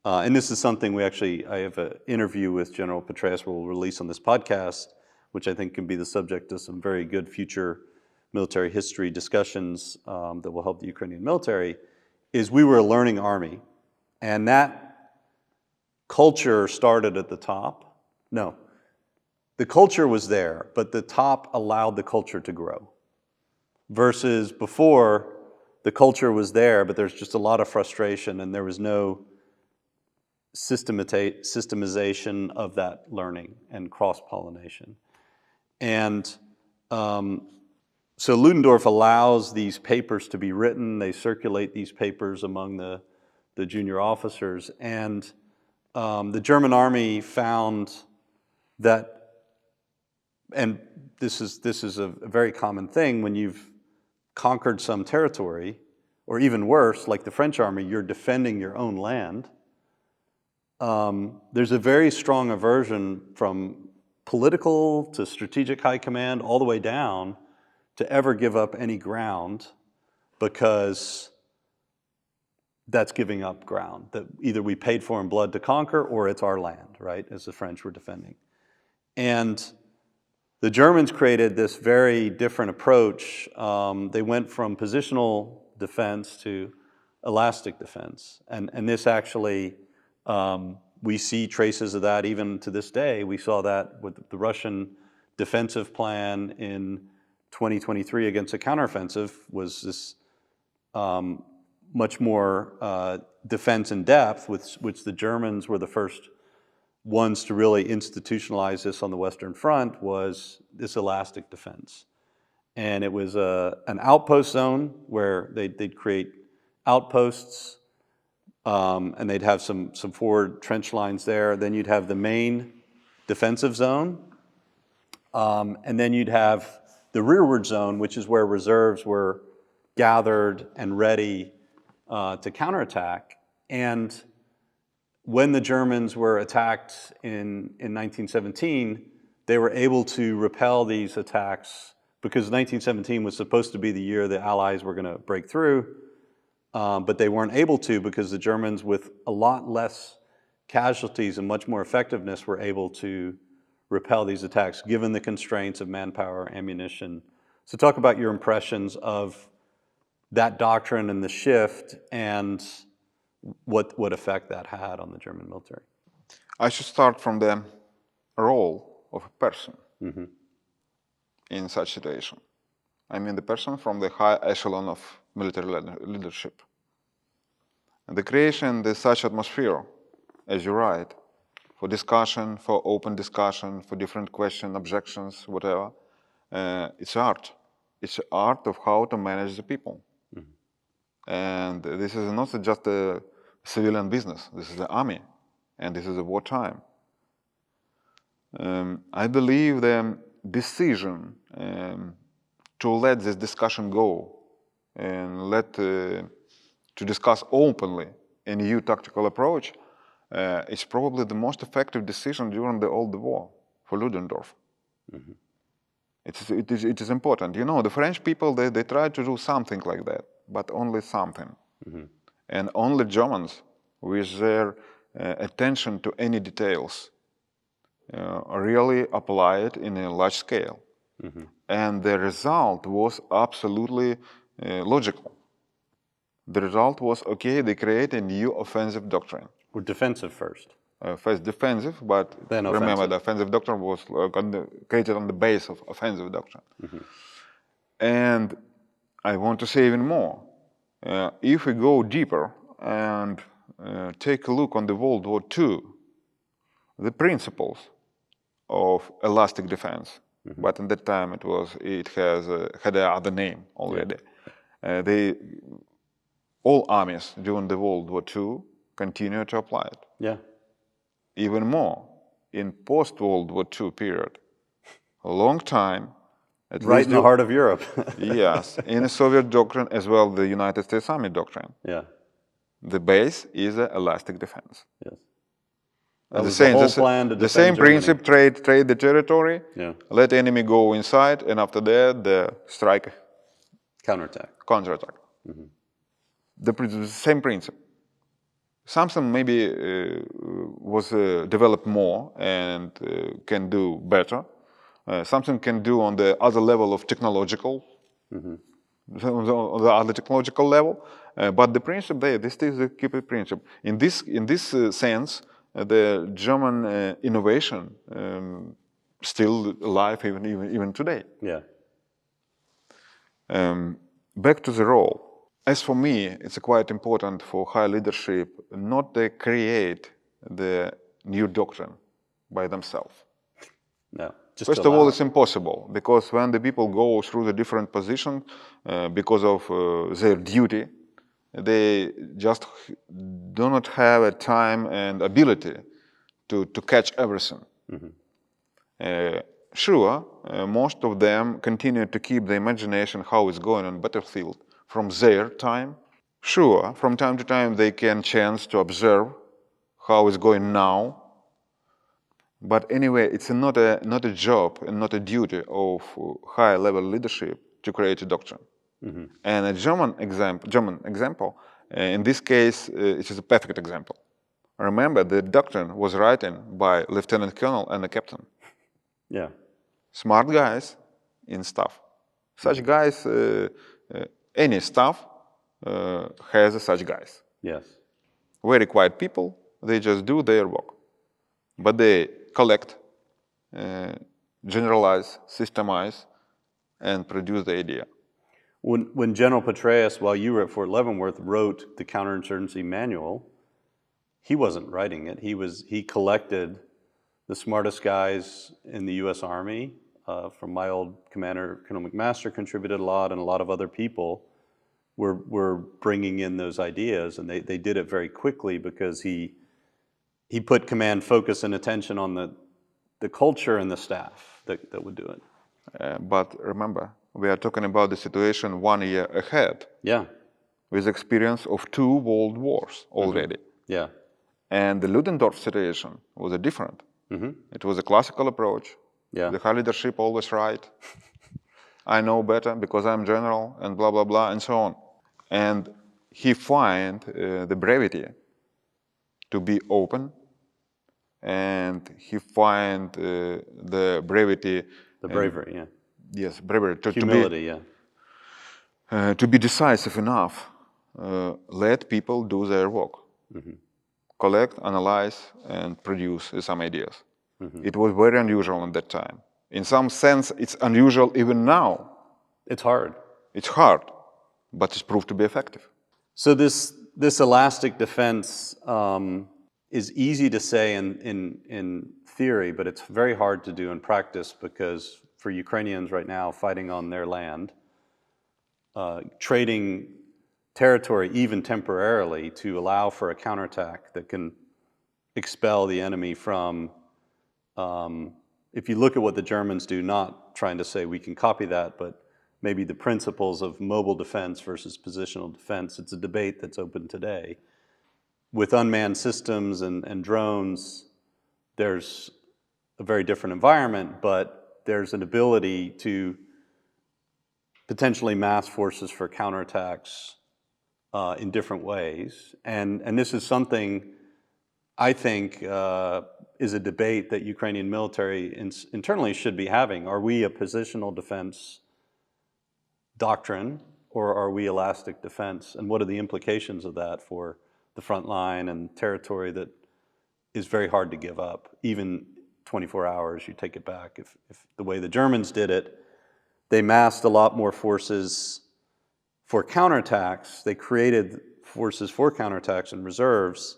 And this is something I have an interview with General Petraeus we'll release on this podcast, which I think can be the subject of some very good future military history discussions that will help the Ukrainian military, is we were a learning army. And that culture started at the top. No, the culture was there, but the top allowed the culture to grow. Versus before, the culture was there, but there's just a lot of frustration and there was no systemization of that learning and cross-pollination. And so Ludendorff allows these papers to be written. They circulate these papers among the junior officers. And the German army found that, and this is a very common thing, when you've conquered some territory, or even worse, like the French army, you're defending your own land. There's a very strong aversion from political to strategic high command all the way down to ever give up any ground, because that's giving up ground that either we paid for in blood to conquer or it's our land, right, as the French were defending. And the Germans created this very different approach. They went from positional defense to elastic defense. And this actually, we see traces of that even to this day. We saw that with the Russian defensive plan in 2023 against a counteroffensive, was this much more defense in depth, which the Germans were the first ones to really institutionalize this on the Western Front, was this elastic defense. And it was an outpost zone where they'd create outposts, and they'd have some forward trench lines there. Then you'd have the main defensive zone, and then you'd have the rearward zone, which is where reserves were gathered and ready to counterattack. And when the Germans were attacked in 1917, they were able to repel these attacks, because 1917 was supposed to be the year the Allies were going to break through, but they weren't able to, because the Germans, with a lot less casualties and much more effectiveness, were able to repel these attacks, given the constraints of manpower, ammunition. So talk about your impressions of that doctrine and the shift, and what effect that had on the German military. I should start from the role of a person in such situation. I mean the person from the high echelon of military leadership. And the creation of such atmosphere, as you write, for discussion, for open discussion, for different questions, objections, whatever, it's art. It's art of how to manage the people. And this is not just a civilian business. This is the army, and this is a wartime. I believe the decision to let this discussion go and to discuss openly a new tactical approach is probably the most effective decision during the old war for Ludendorff. Mm-hmm. It is important. You know, the French people, they tried to do something like that, but only something. Mm-hmm. And only Germans, with their attention to any details, really apply it in a large scale. Mm-hmm. And the result was absolutely logical. The result was, okay, they create a new offensive doctrine. Or defensive first. First defensive, but then remember the offensive doctrine was created on the base of offensive doctrine. Mm-hmm. And I want to say even more. If we go deeper and take a look on the World War II, the principles of elastic defense, mm-hmm. but in that time it had another name already. Yeah. All armies during the World War II continue to apply it. Yeah. Even more in post-World War II period, a long time. Right in the heart of Europe. Yes, in the Soviet doctrine as well, the United States Army doctrine. Yeah. The base is elastic defense. Yes. That was the whole plan to defend the same Germany. Principle, trade the territory, yeah. Let the enemy go inside, and after that, the strike. Counterattack. Mm-hmm. The same principle. Something maybe was developed more and can do better. Something can do on the other level of technological, mm-hmm. on the other technological level. But the principle there, this is the key principle. In this sense, the German innovation still alive even today. Yeah. Back to the role. As for me, it's quite important for high leadership not to create the new doctrine by themselves. No. First of all, it's impossible, because when the people go through the different positions because of their duty, they just do not have a time and ability to catch everything. Mm-hmm. Sure, most of them continue to keep the imagination how it's going on battlefield from their time. Sure, from time to time they can chance to observe how it's going now. But anyway, it's not a job and not a duty of high-level leadership to create a doctrine. Mm-hmm. And a German example, in this case, it is a perfect example. Remember, the doctrine was written by lieutenant colonel and a captain. Yeah. Smart guys in staff. Such guys, any staff has such guys. Yes. Very quiet people, they just do their work. But they collect, generalize, systemize, and produce the idea. When General Petraeus, while you were at Fort Leavenworth, wrote the counterinsurgency manual, he wasn't writing it. He collected the smartest guys in the U.S. Army. From my old commander, Colonel McMaster, contributed a lot, and a lot of other people were bringing in those ideas, and they did it very quickly because he put command focus and attention on the culture and the staff that would do it. But remember, we are talking about the situation 1 year ahead. Yeah. With experience of 2 world wars already. Mm-hmm. Yeah. And the Ludendorff situation was different. Mm-hmm. It was a classical approach. Yeah. The high leadership always right. I know better because I'm general, and blah, blah, blah, and so on. And he find the brevity to be open, and he find the brevity. The bravery, yeah. Yes, bravery. Humility, to be decisive enough. Let people do their work. Mm-hmm. Collect, analyze, and produce some ideas. Mm-hmm. It was very unusual at that time. In some sense, it's unusual even now. It's hard. It's hard, but it's proved to be effective. So this elastic defense is easy to say in theory, but it's very hard to do in practice, because for Ukrainians right now fighting on their land, trading territory, even temporarily, to allow for a counterattack that can expel the enemy from, if you look at what the Germans do, not trying to say we can copy that, but maybe the principles of mobile defense versus positional defense, it's a debate that's open today. With unmanned systems and drones, there's a very different environment, but there's an ability to potentially mass forces for counterattacks in different ways. And this is something I think is a debate that Ukrainian military internally should be having. Are we a positional defense doctrine, or are we elastic defense? And what are the implications of that for the front line and territory that is very hard to give up? Even 24 hours, you take it back. If the way the Germans did it, they massed a lot more forces for counterattacks. They created forces for counterattacks and reserves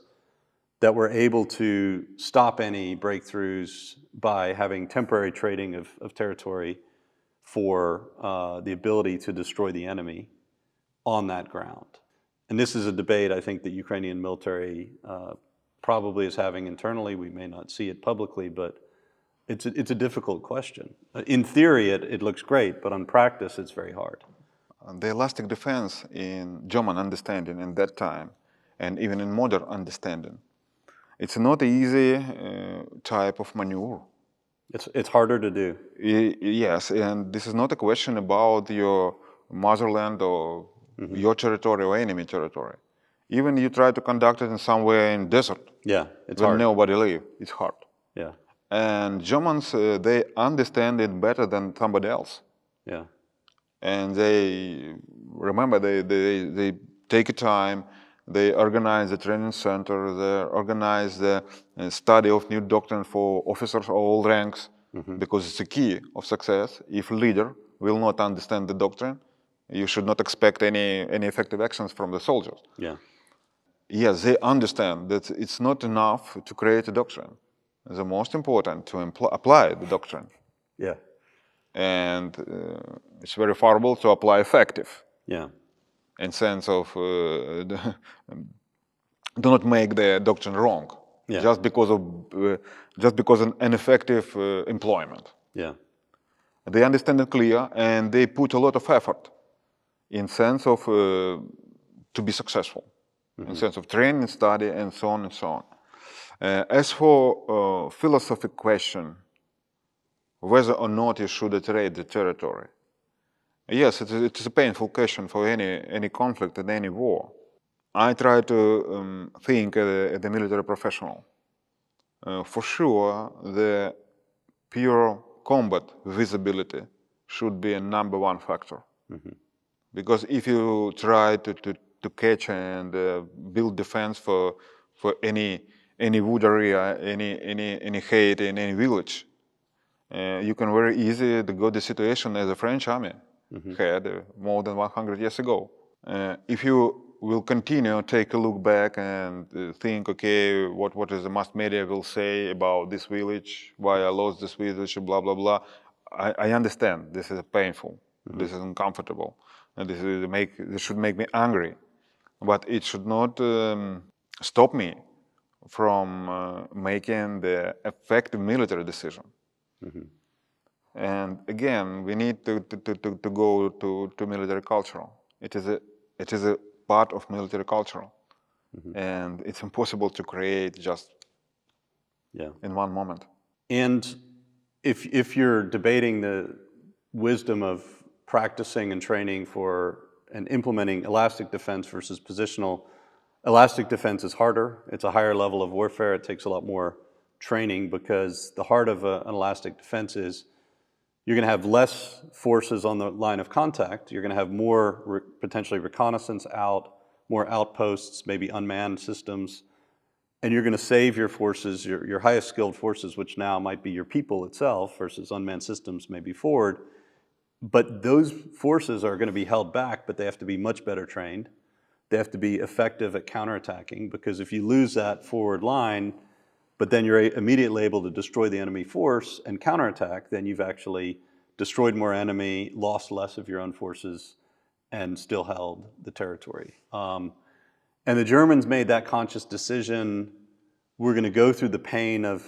that were able to stop any breakthroughs by having temporary trading of territory for the ability to destroy the enemy on that ground. And this is a debate I think the Ukrainian military probably is having internally. We may not see it publicly, but it's a difficult question. In theory, it looks great, but on practice, it's very hard. The elastic defense in German understanding in that time, and even in modern understanding, it's not an easy type of maneuver. It's harder to do. Yes, and this is not a question about your motherland or your territory or enemy territory. Even you try to conduct it in somewhere in desert, Yeah, it's where hard. nobody live, it's hard. Yeah, And Germans, they understand it better than somebody else. yeah, And they, remember, they take a time, they organize the training center, they organize the study of new doctrine for officers of all ranks, because it's a key of success. If leader will not understand the doctrine, you should not expect any effective actions from the soldiers. yeah, Yes, they understand that it's not enough to create a doctrine. The most important to apply the doctrine. yeah, And it's verifiable to apply effective. yeah, In sense of do not make the doctrine wrong, Yeah. just because an ineffective employment. yeah, They understand it clear, and they put a lot of effort in sense of to be successful, in sense of training, study, and so on and so on. As for philosophic question, whether or not you should iterate the territory, yes, it is a painful question for any conflict and any war. I try to think as a military professional. For sure, the pure combat visibility should be a #1 factor. Because if you try to catch and build defense for any wood area, any hate in any village, you can very easily go the situation as the French army had more than 100 years ago. If you will continue, take a look back and think, okay, what is the mass media will say about this village, why I lost this village, blah, blah, blah. I understand this is painful, this is uncomfortable, and this should make me angry. But it should not stop me from making the effective military decision. And again, we need to go to military culture. It is a part of military culture, and it's impossible to create just in one moment. And if you're debating the wisdom of practicing and training for and implementing elastic defense versus positional, elastic defense is harder. It's a higher level of warfare. It takes a lot more training, because the heart of an elastic defense is you're going to have less forces on the line of contact. You're going to have more potentially reconnaissance out, more outposts, maybe unmanned systems, and you're going to save your forces, your highest skilled forces, which now might be your people itself versus unmanned systems maybe forward. But those forces are going to be held back, but they have to be much better trained. They have to be effective at counterattacking, because if you lose that forward line, but then you're immediately able to destroy the enemy force and counterattack, then you've actually destroyed more enemy, lost less of your own forces, and still held the territory. And the Germans made that conscious decision, we're going to go through the pain of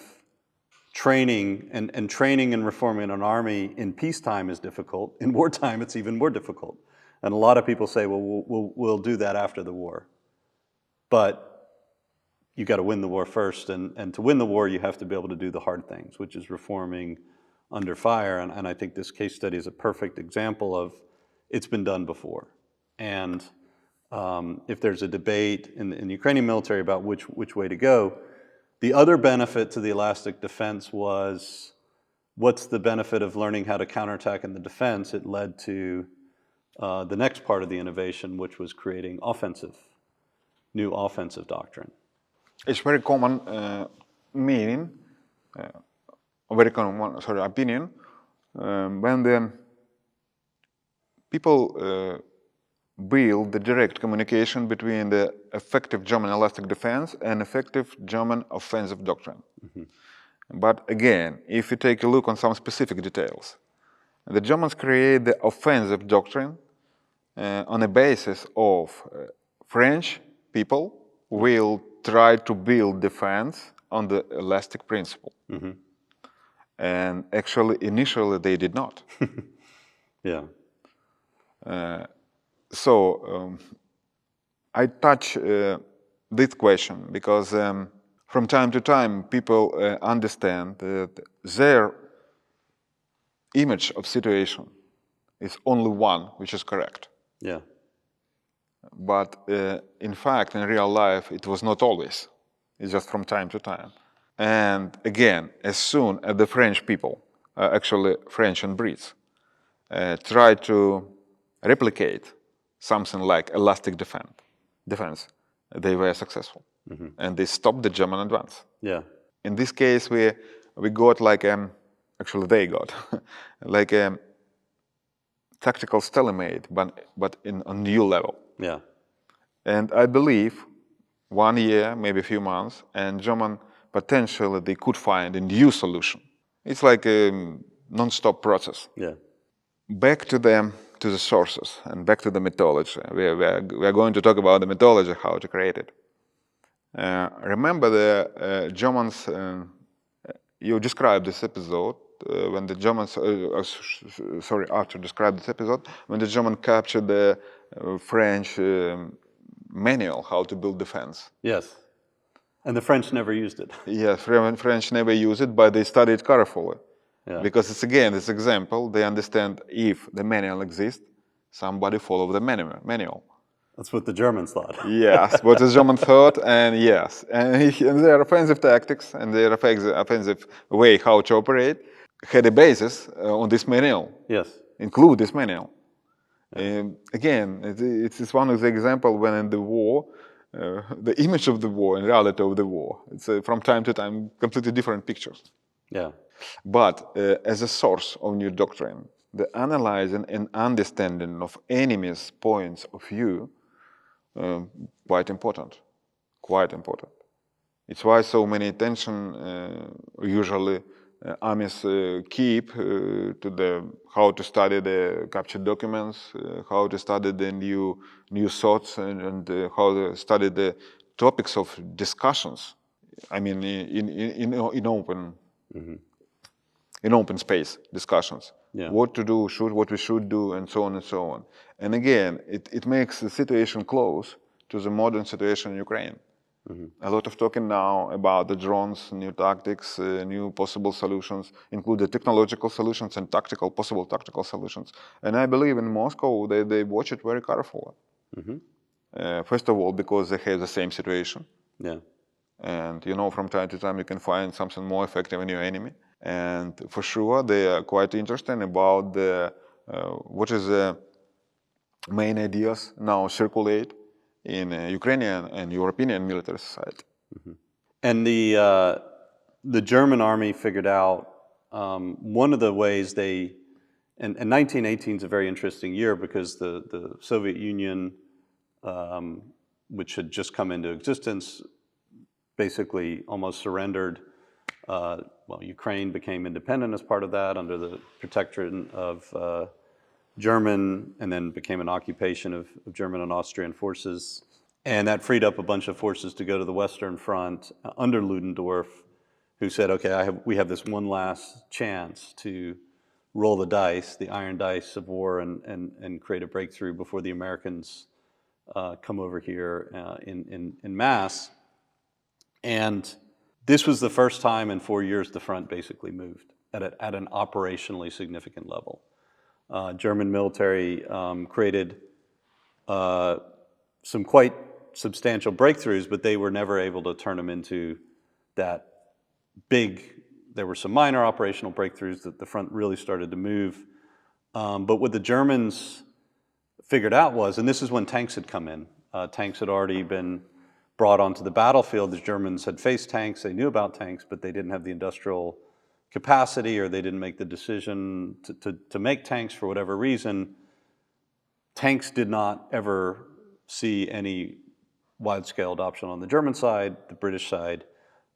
training, and training and reforming an army in peacetime is difficult. In wartime, it's even more difficult. And a lot of people say, well, we'll do that after the war. But you got to win the war first, and to win the war, you have to be able to do the hard things, which is reforming under fire. And I think this case study is a perfect example of it's been done before. And if there's a debate in the Ukrainian military about which way to go, the other benefit to the elastic defense was, what's the benefit of learning how to counterattack in the defense? It led to the next part of the innovation, which was creating new offensive doctrine. It's very common meaning, very common opinion, when the people build the direct communication between the effective German elastic defense and effective German offensive doctrine. Mm-hmm. But again, if you take a look on some specific details, the Germans create the offensive doctrine on a basis of French people will try to build defense on the elastic principle. Mm-hmm. And actually, initially, they did not. Yeah. So I touch this question because from time to time people understand that their image of situation is only one which is correct. Yeah. But in fact, in real life, it was not always. It's just from time to time. And again, as soon as the French people, actually French and Brits, try to replicate something like elastic defense, they were successful. Mm-hmm. And they stopped the German advance. Yeah. In this case, we got like, actually they got, like a tactical stalemate, but on a new level. Yeah. And I believe 1 year, maybe a few months, and German potentially they could find a new solution. It's like a non-stop process. Yeah. Back to the sources and back to the mythology. We are going to talk about the mythology, how to create it. Remember the Germans, you described this episode when the Germans, after described this episode, when the German captured the French manual how to build defense. Yes. And the French never used it. Yes, French never used it, but they studied carefully. Yeah. Because it's again this example, they understand if the manual exists, somebody follow the manual. That's what the Germans thought. Yes, what the Germans thought, and yes. And their offensive tactics and their offensive way how to operate had a basis on this manual. Yes. Include this manual. Again, it's one of the examples when in the war, the image of the war and reality of the war, it's from time to time completely different pictures. Yeah. But as a source of new doctrine, the analyzing and understanding of enemies' points of view, quite important. Quite important. It's why so many attention usually armies keep to the how to study the captured documents, how to study the new thoughts, and how to study the topics of discussions. I mean, in open. Mm-hmm. In open space discussions, yeah. What to do, what we should do, and so on and so on. And again, it makes the situation close to the modern situation in Ukraine. Mm-hmm. A lot of talking now about the drones, new tactics, new possible solutions, include the technological solutions and possible tactical solutions. And I believe in Moscow, they watch it very carefully. Mm-hmm. First of all, because they have the same situation. Yeah. And from time to time you can find something more effective in your enemy. And for sure, they are quite interested about what is the main ideas now circulate in Ukrainian and European military society. Mm-hmm. And the German army figured out one of the ways and 1918 is a very interesting year because the Soviet Union, which had just come into existence, basically almost surrendered. Ukraine became independent as part of that under the protection of German, and then became an occupation of German and Austrian forces. And that freed up a bunch of forces to go to the Western Front under Ludendorff, who said, okay, we have this one last chance to roll the dice, the iron dice of war, and create a breakthrough before the Americans come over here in mass. And this was the first time in 4 years the front basically moved at an operationally significant level. German military created some quite substantial breakthroughs, but they were never able to turn them into that big. There were some minor operational breakthroughs that the front really started to move. But what the Germans figured out was, and this is when tanks had come in, tanks had already been brought onto the battlefield. The Germans had faced tanks, they knew about tanks, but they didn't have the industrial capacity, or they didn't make the decision to make tanks for whatever reason. Tanks did not ever see any wide-scale adoption on the German side. The British side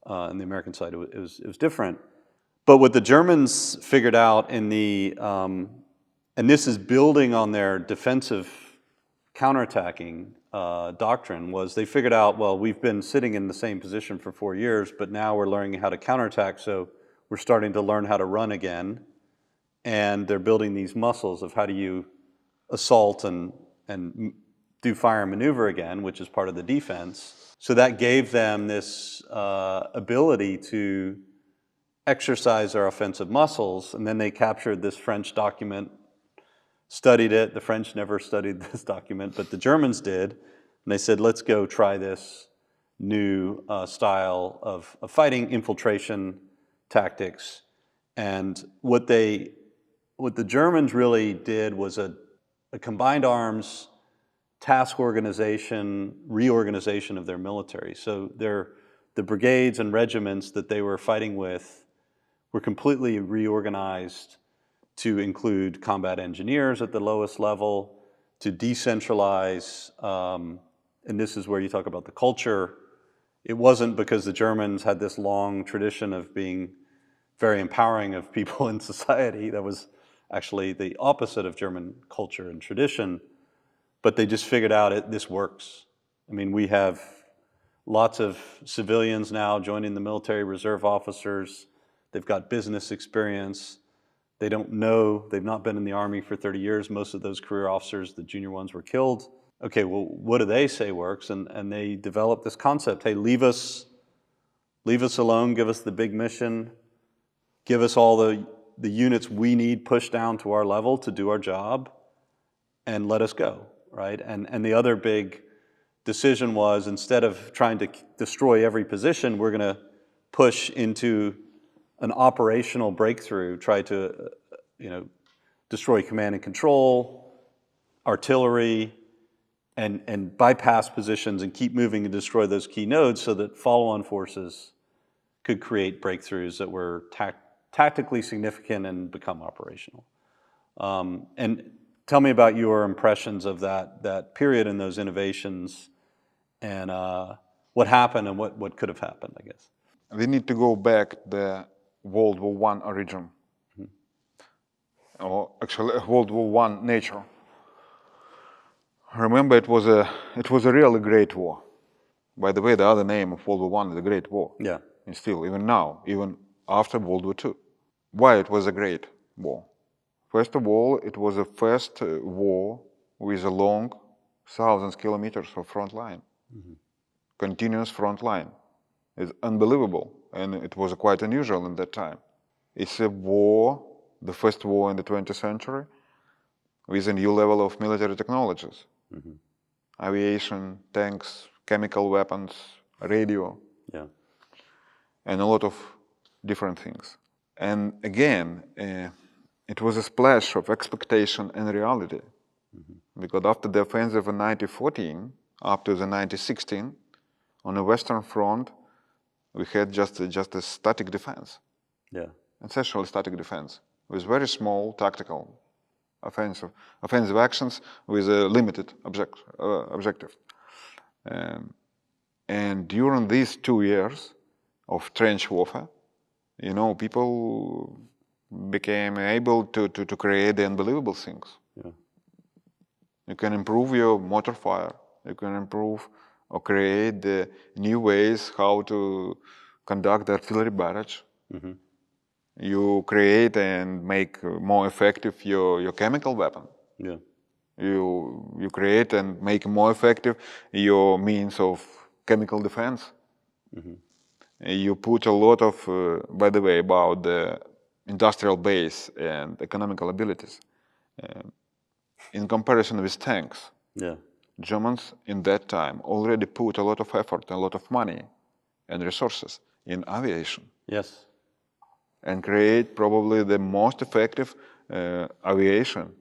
and the American side, it was different. But what the Germans figured out in the, and this is building on their defensive counterattacking doctrine, was they figured out, well, we've been sitting in the same position for 4 years, but now we're learning how to counterattack, so we're starting to learn how to run again. And they're building these muscles of how do you assault and do fire and maneuver again, which is part of the defense. So that gave them this ability to exercise their offensive muscles. And then they captured this French document, studied it. The French never studied this document, but the Germans did. And they said, let's go try this new style of fighting, infiltration tactics. And what the Germans really did was a combined arms task organization, reorganization of their military. So the brigades and regiments that they were fighting with were completely reorganized to include combat engineers at the lowest level, to decentralize, and this is where you talk about the culture. It wasn't because the Germans had this long tradition of being very empowering of people in society. That was actually the opposite of German culture and tradition. But they just figured out this works. I mean, we have lots of civilians now joining the military, reserve officers. They've got business experience. They don't know, they've not been in the Army for 30 years. Most of those career officers, the junior ones, were killed. Okay, well, what do they say works? And they developed this concept, hey, leave us alone, give us the big mission, give us all the units we need pushed down to our level to do our job, and let us go, right? And the other big decision was, instead of trying to destroy every position, we're going to push into an operational breakthrough, try to destroy command and control, artillery, and bypass positions and keep moving and destroy those key nodes so that follow-on forces could create breakthroughs that were tactically significant and become operational. And tell me about your impressions of that period and those innovations, and what happened and what could have happened, I guess. We need to go back the World War I origin, or actually World War I nature. Remember, it was a really great war. By the way, the other name of World War I is the Great War. Yeah. And still, even now, even after World War II. Why it was a great war? First of all, it was the first war with a long, thousands of kilometers of front line. Continuous front line. It's unbelievable, and it was quite unusual in that time. It's a war, the first war in the 20th century, with a new level of military technologies. Aviation, tanks, chemical weapons, radio, and a lot of different things. And again, it was a splash of expectation and reality. Because after the offensive in 1914, up to the 1916, on the Western Front, we had just a static defense. Essentially static defense, with very small tactical offensive actions with a limited objective. And during these 2 years of trench warfare, people became able to create the unbelievable things. Yeah. You can improve your motor fire. You can improve or create the new ways how to conduct the artillery barrage. Mm-hmm. You create and make more effective your chemical weapon. Yeah. You create and make more effective your means of chemical defense. Mm-hmm. You put a lot of, by the way, about the industrial base and economical abilities. In comparison with tanks, Yeah. Germans in that time already put a lot of effort, a lot of money and resources in aviation. Yes. And create probably the most effective aviation,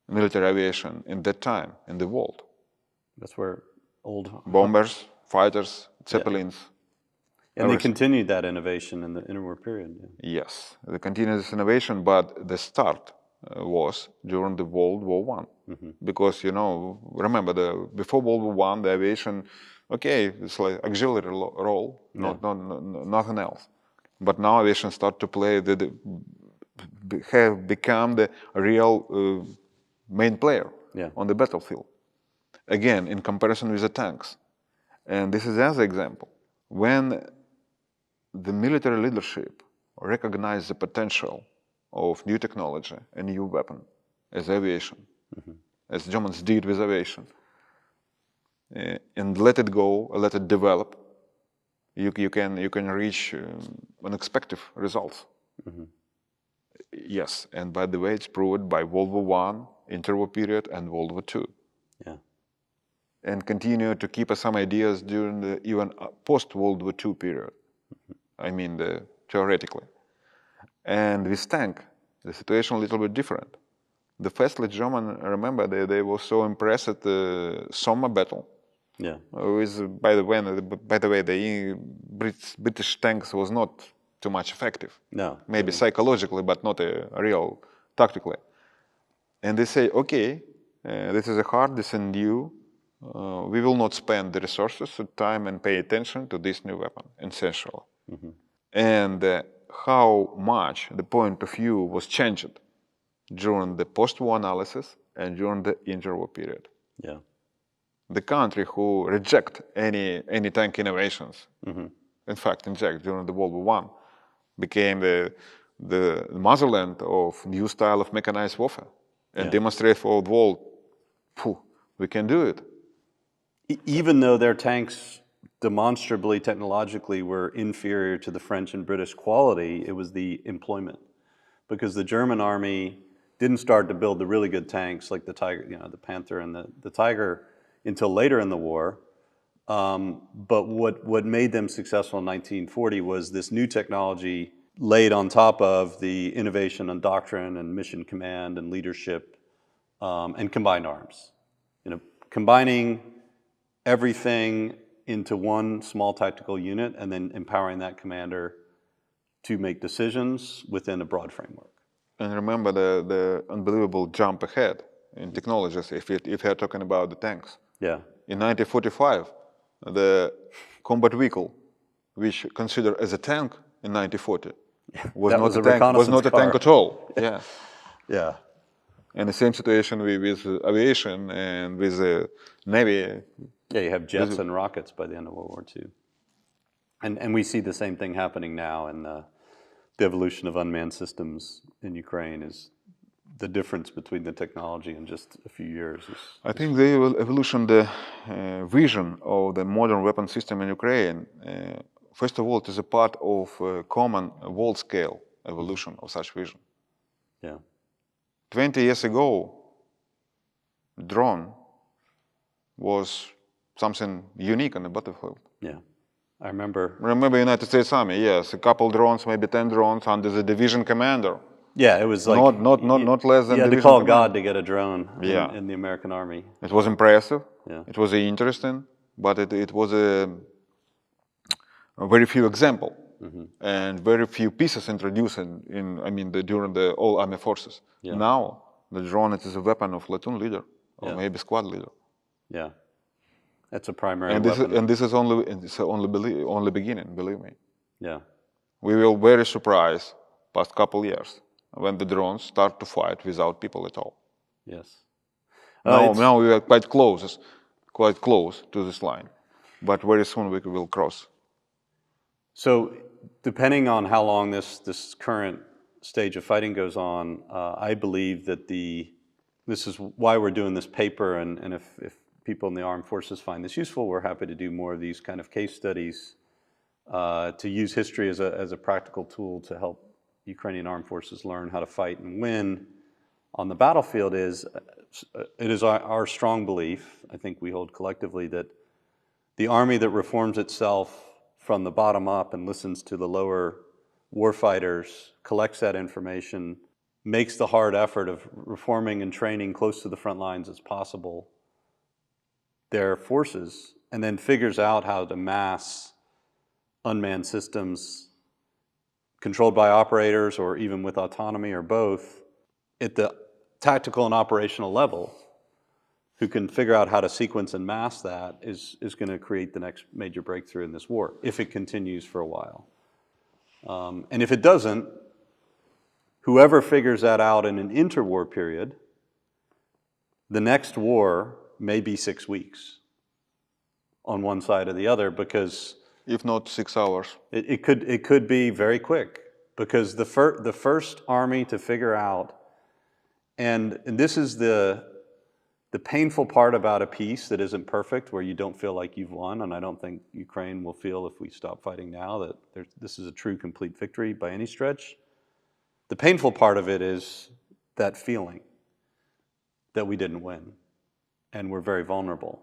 military aviation in that time in the world. That's where old Bombers, fighters, Yeah. Zeppelins. And they everything. continued that innovation in the interwar period. Yeah. Yes, the continuous innovation, but the start was during the World War I. Mm-hmm. Because, you know, remember, before World War I, the aviation, okay, it's like auxiliary role, nothing else. But now aviation start to play, have become the real main player Yeah. on the battlefield. Again, in comparison with the tanks. And this is another example. When the military leadership recognized the potential of new technology and new weapon as aviation, as Germans did with aviation, and let it go, let it develop, you can reach unexpected results. Yes, and by the way, it's proved by World War I, interwar period, and World War II. Yeah. And continue to keep some ideas during the even post-World War II period. I mean, theoretically. And with tank, the situation a little bit different. The firstly German, remember, they were so impressed at the Somme battle. Yeah. With, by the way, the British tanks was not too much effective. No. Maybe psychologically, but not a real tactically. And they say, okay, this is a hard, this is new. We will not spend the resources, time, and pay attention to this new weapon, essential. And how much the point of view was changed during the post-war analysis and during the interwar period. Yeah. The country who reject any tank innovations, in fact, during the World War I, became the motherland of new style of mechanized warfare and demonstrate for the world, we can do it. Even though their tanks demonstrably, technologically, were inferior to the French and British quality, it was the employment. Because the German army didn't start to build the really good tanks like the Tiger, the Panther and the Tiger until later in the war. But what made them successful in 1940 was this new technology laid on top of the innovation on doctrine and mission command and leadership and combined arms. Combining everything into one small tactical unit and then empowering that commander to make decisions within a broad framework. And remember the unbelievable jump ahead in technologies if we are talking about the tanks. Yeah. In 1945, the combat vehicle, which considered as a tank in 1940, was not a tank at all. Yeah. Yeah. And the same situation with aviation and with the Navy. Yeah, you have jets and rockets by the end of World War II. And we see the same thing happening now in the evolution of unmanned systems in Ukraine is the difference between the technology in just a few years. I think the evolution, the vision of the modern weapon system in Ukraine, first of all, it is a part of a common world-scale evolution of such vision. Yeah. 20 years ago, drone was something unique on the battlefield. Yeah. I remember United States Army, yes, a couple drones, maybe 10 drones under the division commander. Yeah, it was like not less than you had to division call commander. God to get a drone in the American Army. It was impressive. Yeah. It was interesting, but it was a very few example and very few pieces introduced during the all army forces. Yeah. Now the drone it is a weapon of platoon leader or maybe squad leader. Yeah. That's a primary weapon. And this is only beginning, believe me. Yeah. We will very surprised past couple years when the drones start to fight without people at all. Yes. Now we are quite close to this line, but very soon we will cross. So, depending on how long this current stage of fighting goes on, I believe that this is why we're doing this paper, and if people in the armed forces find this useful, we're happy to do more of these kind of case studies to use history as a practical tool to help Ukrainian armed forces learn how to fight and win on the battlefield. It is our strong belief, I think we hold collectively, that the army that reforms itself from the bottom up and listens to the lower warfighters, collects that information, makes the hard effort of reforming and training close to the front lines as possible their forces, and then figures out how to mass unmanned systems controlled by operators or even with autonomy or both at the tactical and operational level, who can figure out how to sequence and mass that is going to create the next major breakthrough in this war, if it continues for a while. And if it doesn't, whoever figures that out in an interwar period, the next war may be 6 weeks on one side or the other, because if not 6 hours. It could be very quick, because the first army to figure out, and this is the painful part about a peace that isn't perfect, where you don't feel like you've won, and I don't think Ukraine will feel, if we stop fighting now, that this is a true, complete victory by any stretch. The painful part of it is that feeling that we didn't win, and we're very vulnerable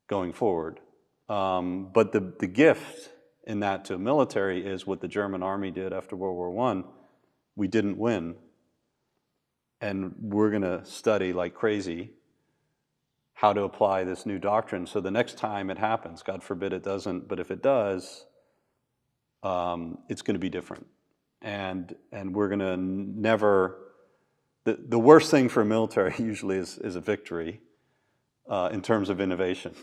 going forward. But the gift in that to a military is what the German army did after World War I. We didn't win, and we're going to study like crazy how to apply this new doctrine, so the next time it happens, God forbid it doesn't, but if it does, it's going to be different. And we're going to never... The worst thing for a military usually is a victory in terms of innovation.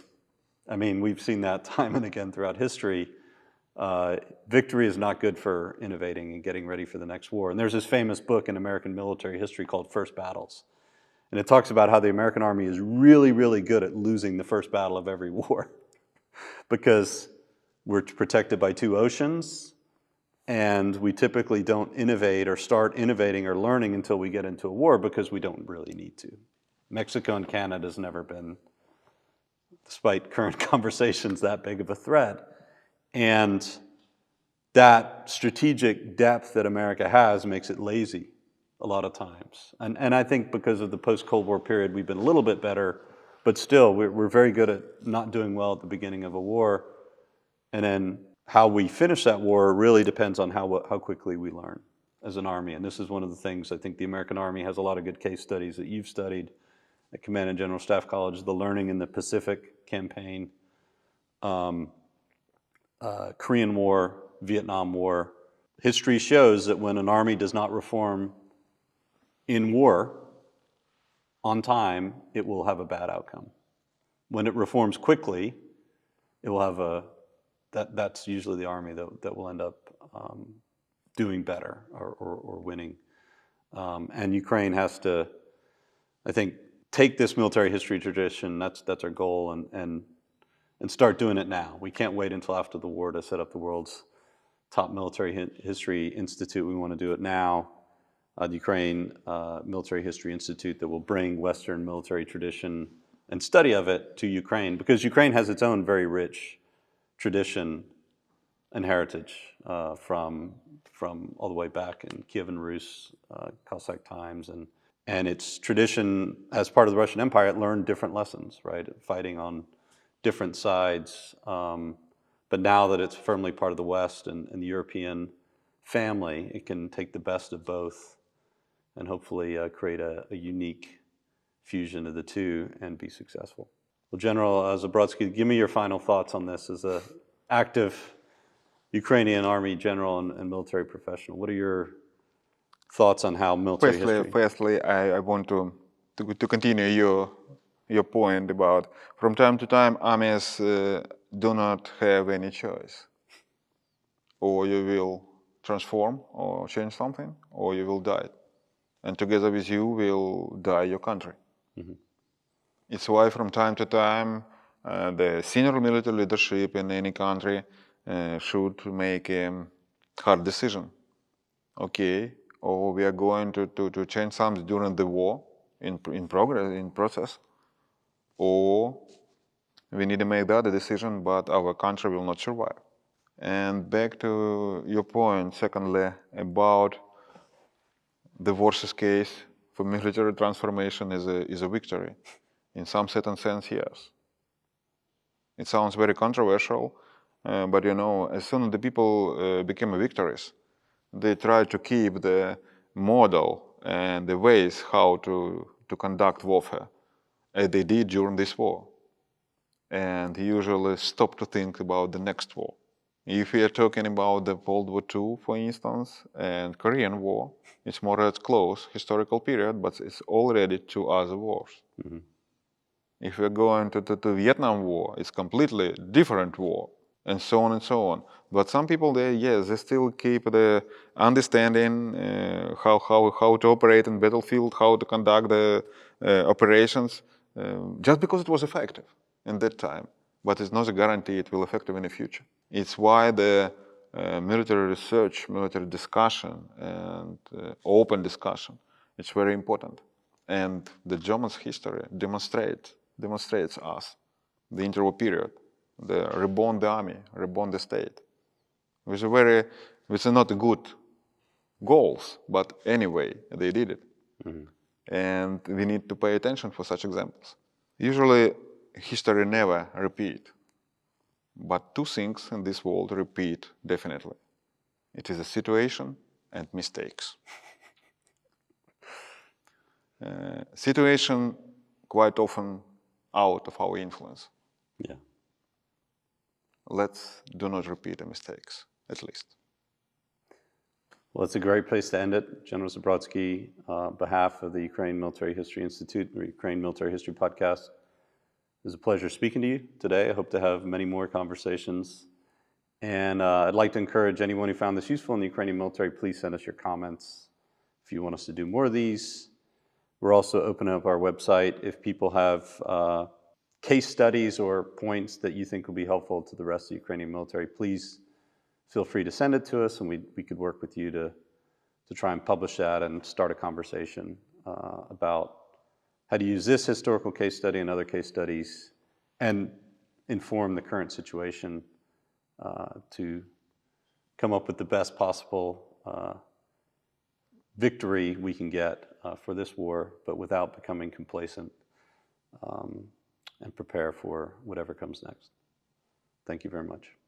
I mean, we've seen that time and again throughout history. Victory is not good for innovating and getting ready for the next war. And there's this famous book in American military history called First Battles. And it talks about how the American army is really, really good at losing the first battle of every war because we're protected by 2 oceans, and we typically don't innovate or start innovating or learning until we get into a war, because we don't really need to. Mexico and Canada has never been, despite current conversations, that big of a threat. And that strategic depth that America has makes it lazy a lot of times. And I think because of the post-Cold War period, we've been a little bit better, but still, we're very good at not doing well at the beginning of a war. And then how we finish that war really depends on how quickly we learn as an army. And this is one of the things, I think the American Army has a lot of good case studies that you've studied at Command and General Staff College, the learning in the Pacific campaign, Korean War, Vietnam War. History shows that when an army does not reform in war on time, it will have a bad outcome. When it reforms quickly, it will have that's usually the army that will end up doing better or winning. And Ukraine has to, I think, take this military history tradition, that's our goal, and start doing it now. We can't wait until after the war to set up the world's top military history institute. We want to do it now. The Ukraine Military History Institute that will bring Western military tradition and study of it to Ukraine, because Ukraine has its own very rich tradition and heritage from all the way back in Kievan Rus, Cossack times, and its tradition as part of the Russian Empire, it learned different lessons, right? Fighting on different sides. But now that it's firmly part of the West and the European family, it can take the best of both and hopefully create a unique fusion of the two and be successful. Well, General Zabrodskiy, give me your final thoughts on this as an active Ukrainian Army general and military professional. What are your thoughts on how military history... Firstly, I want to continue your point about, from time to time, armies do not have any choice. Or you will transform or change something, or you will die. and together with you will die your country. It's why from time to time the senior military leadership in any country should make a hard decision. Okay, or we are going to change something during the war in process, or we need to make the other decision, but our country will not survive. And back to your point, secondly, about the worst case for military transformation is a victory. In some certain sense, yes. It sounds very controversial, but you know, as soon as the people became victorious, they tried to keep the model and the ways how to conduct warfare as they did during this war, and usually stop to think about the next war. If we are talking about the World War II, for instance, and Korean War, it's more or less close historical period, but it's already two other wars. If we're going to Vietnam War, it's completely different war, and so on and so on. But some people, they still keep the understanding how to operate in battlefield, how to conduct the operations, just because it was effective in that time. But it's not a guarantee it will be effective in the future. It's why the military research, military discussion, and open discussion, it's very important. And the German's history demonstrates us the interwar period, the reborn the army, reborn the state, which are not good goals, but anyway, they did it. And we need to pay attention for such examples. Usually, history never repeat, but two things in this world repeat definitely. It is a situation and mistakes. Situation quite often out of our influence. Yeah. Let's do not repeat the mistakes, at least. Well, it's a great place to end it. General Zabrodskiy, on behalf of the Ukraine Military History Institute, or Ukraine Military History Podcast, it was a pleasure speaking to you today. I hope to have many more conversations. And I'd like to encourage anyone who found this useful in the Ukrainian military, please send us your comments if you want us to do more of these. We're also opening up our website. If people have case studies or points that you think will be helpful to the rest of the Ukrainian military, please feel free to send it to us, and we could work with you to try and publish that and start a conversation about how to use this historical case study and other case studies and inform the current situation to come up with the best possible victory we can get for this war, but without becoming complacent, and prepare for whatever comes next. Thank you very much.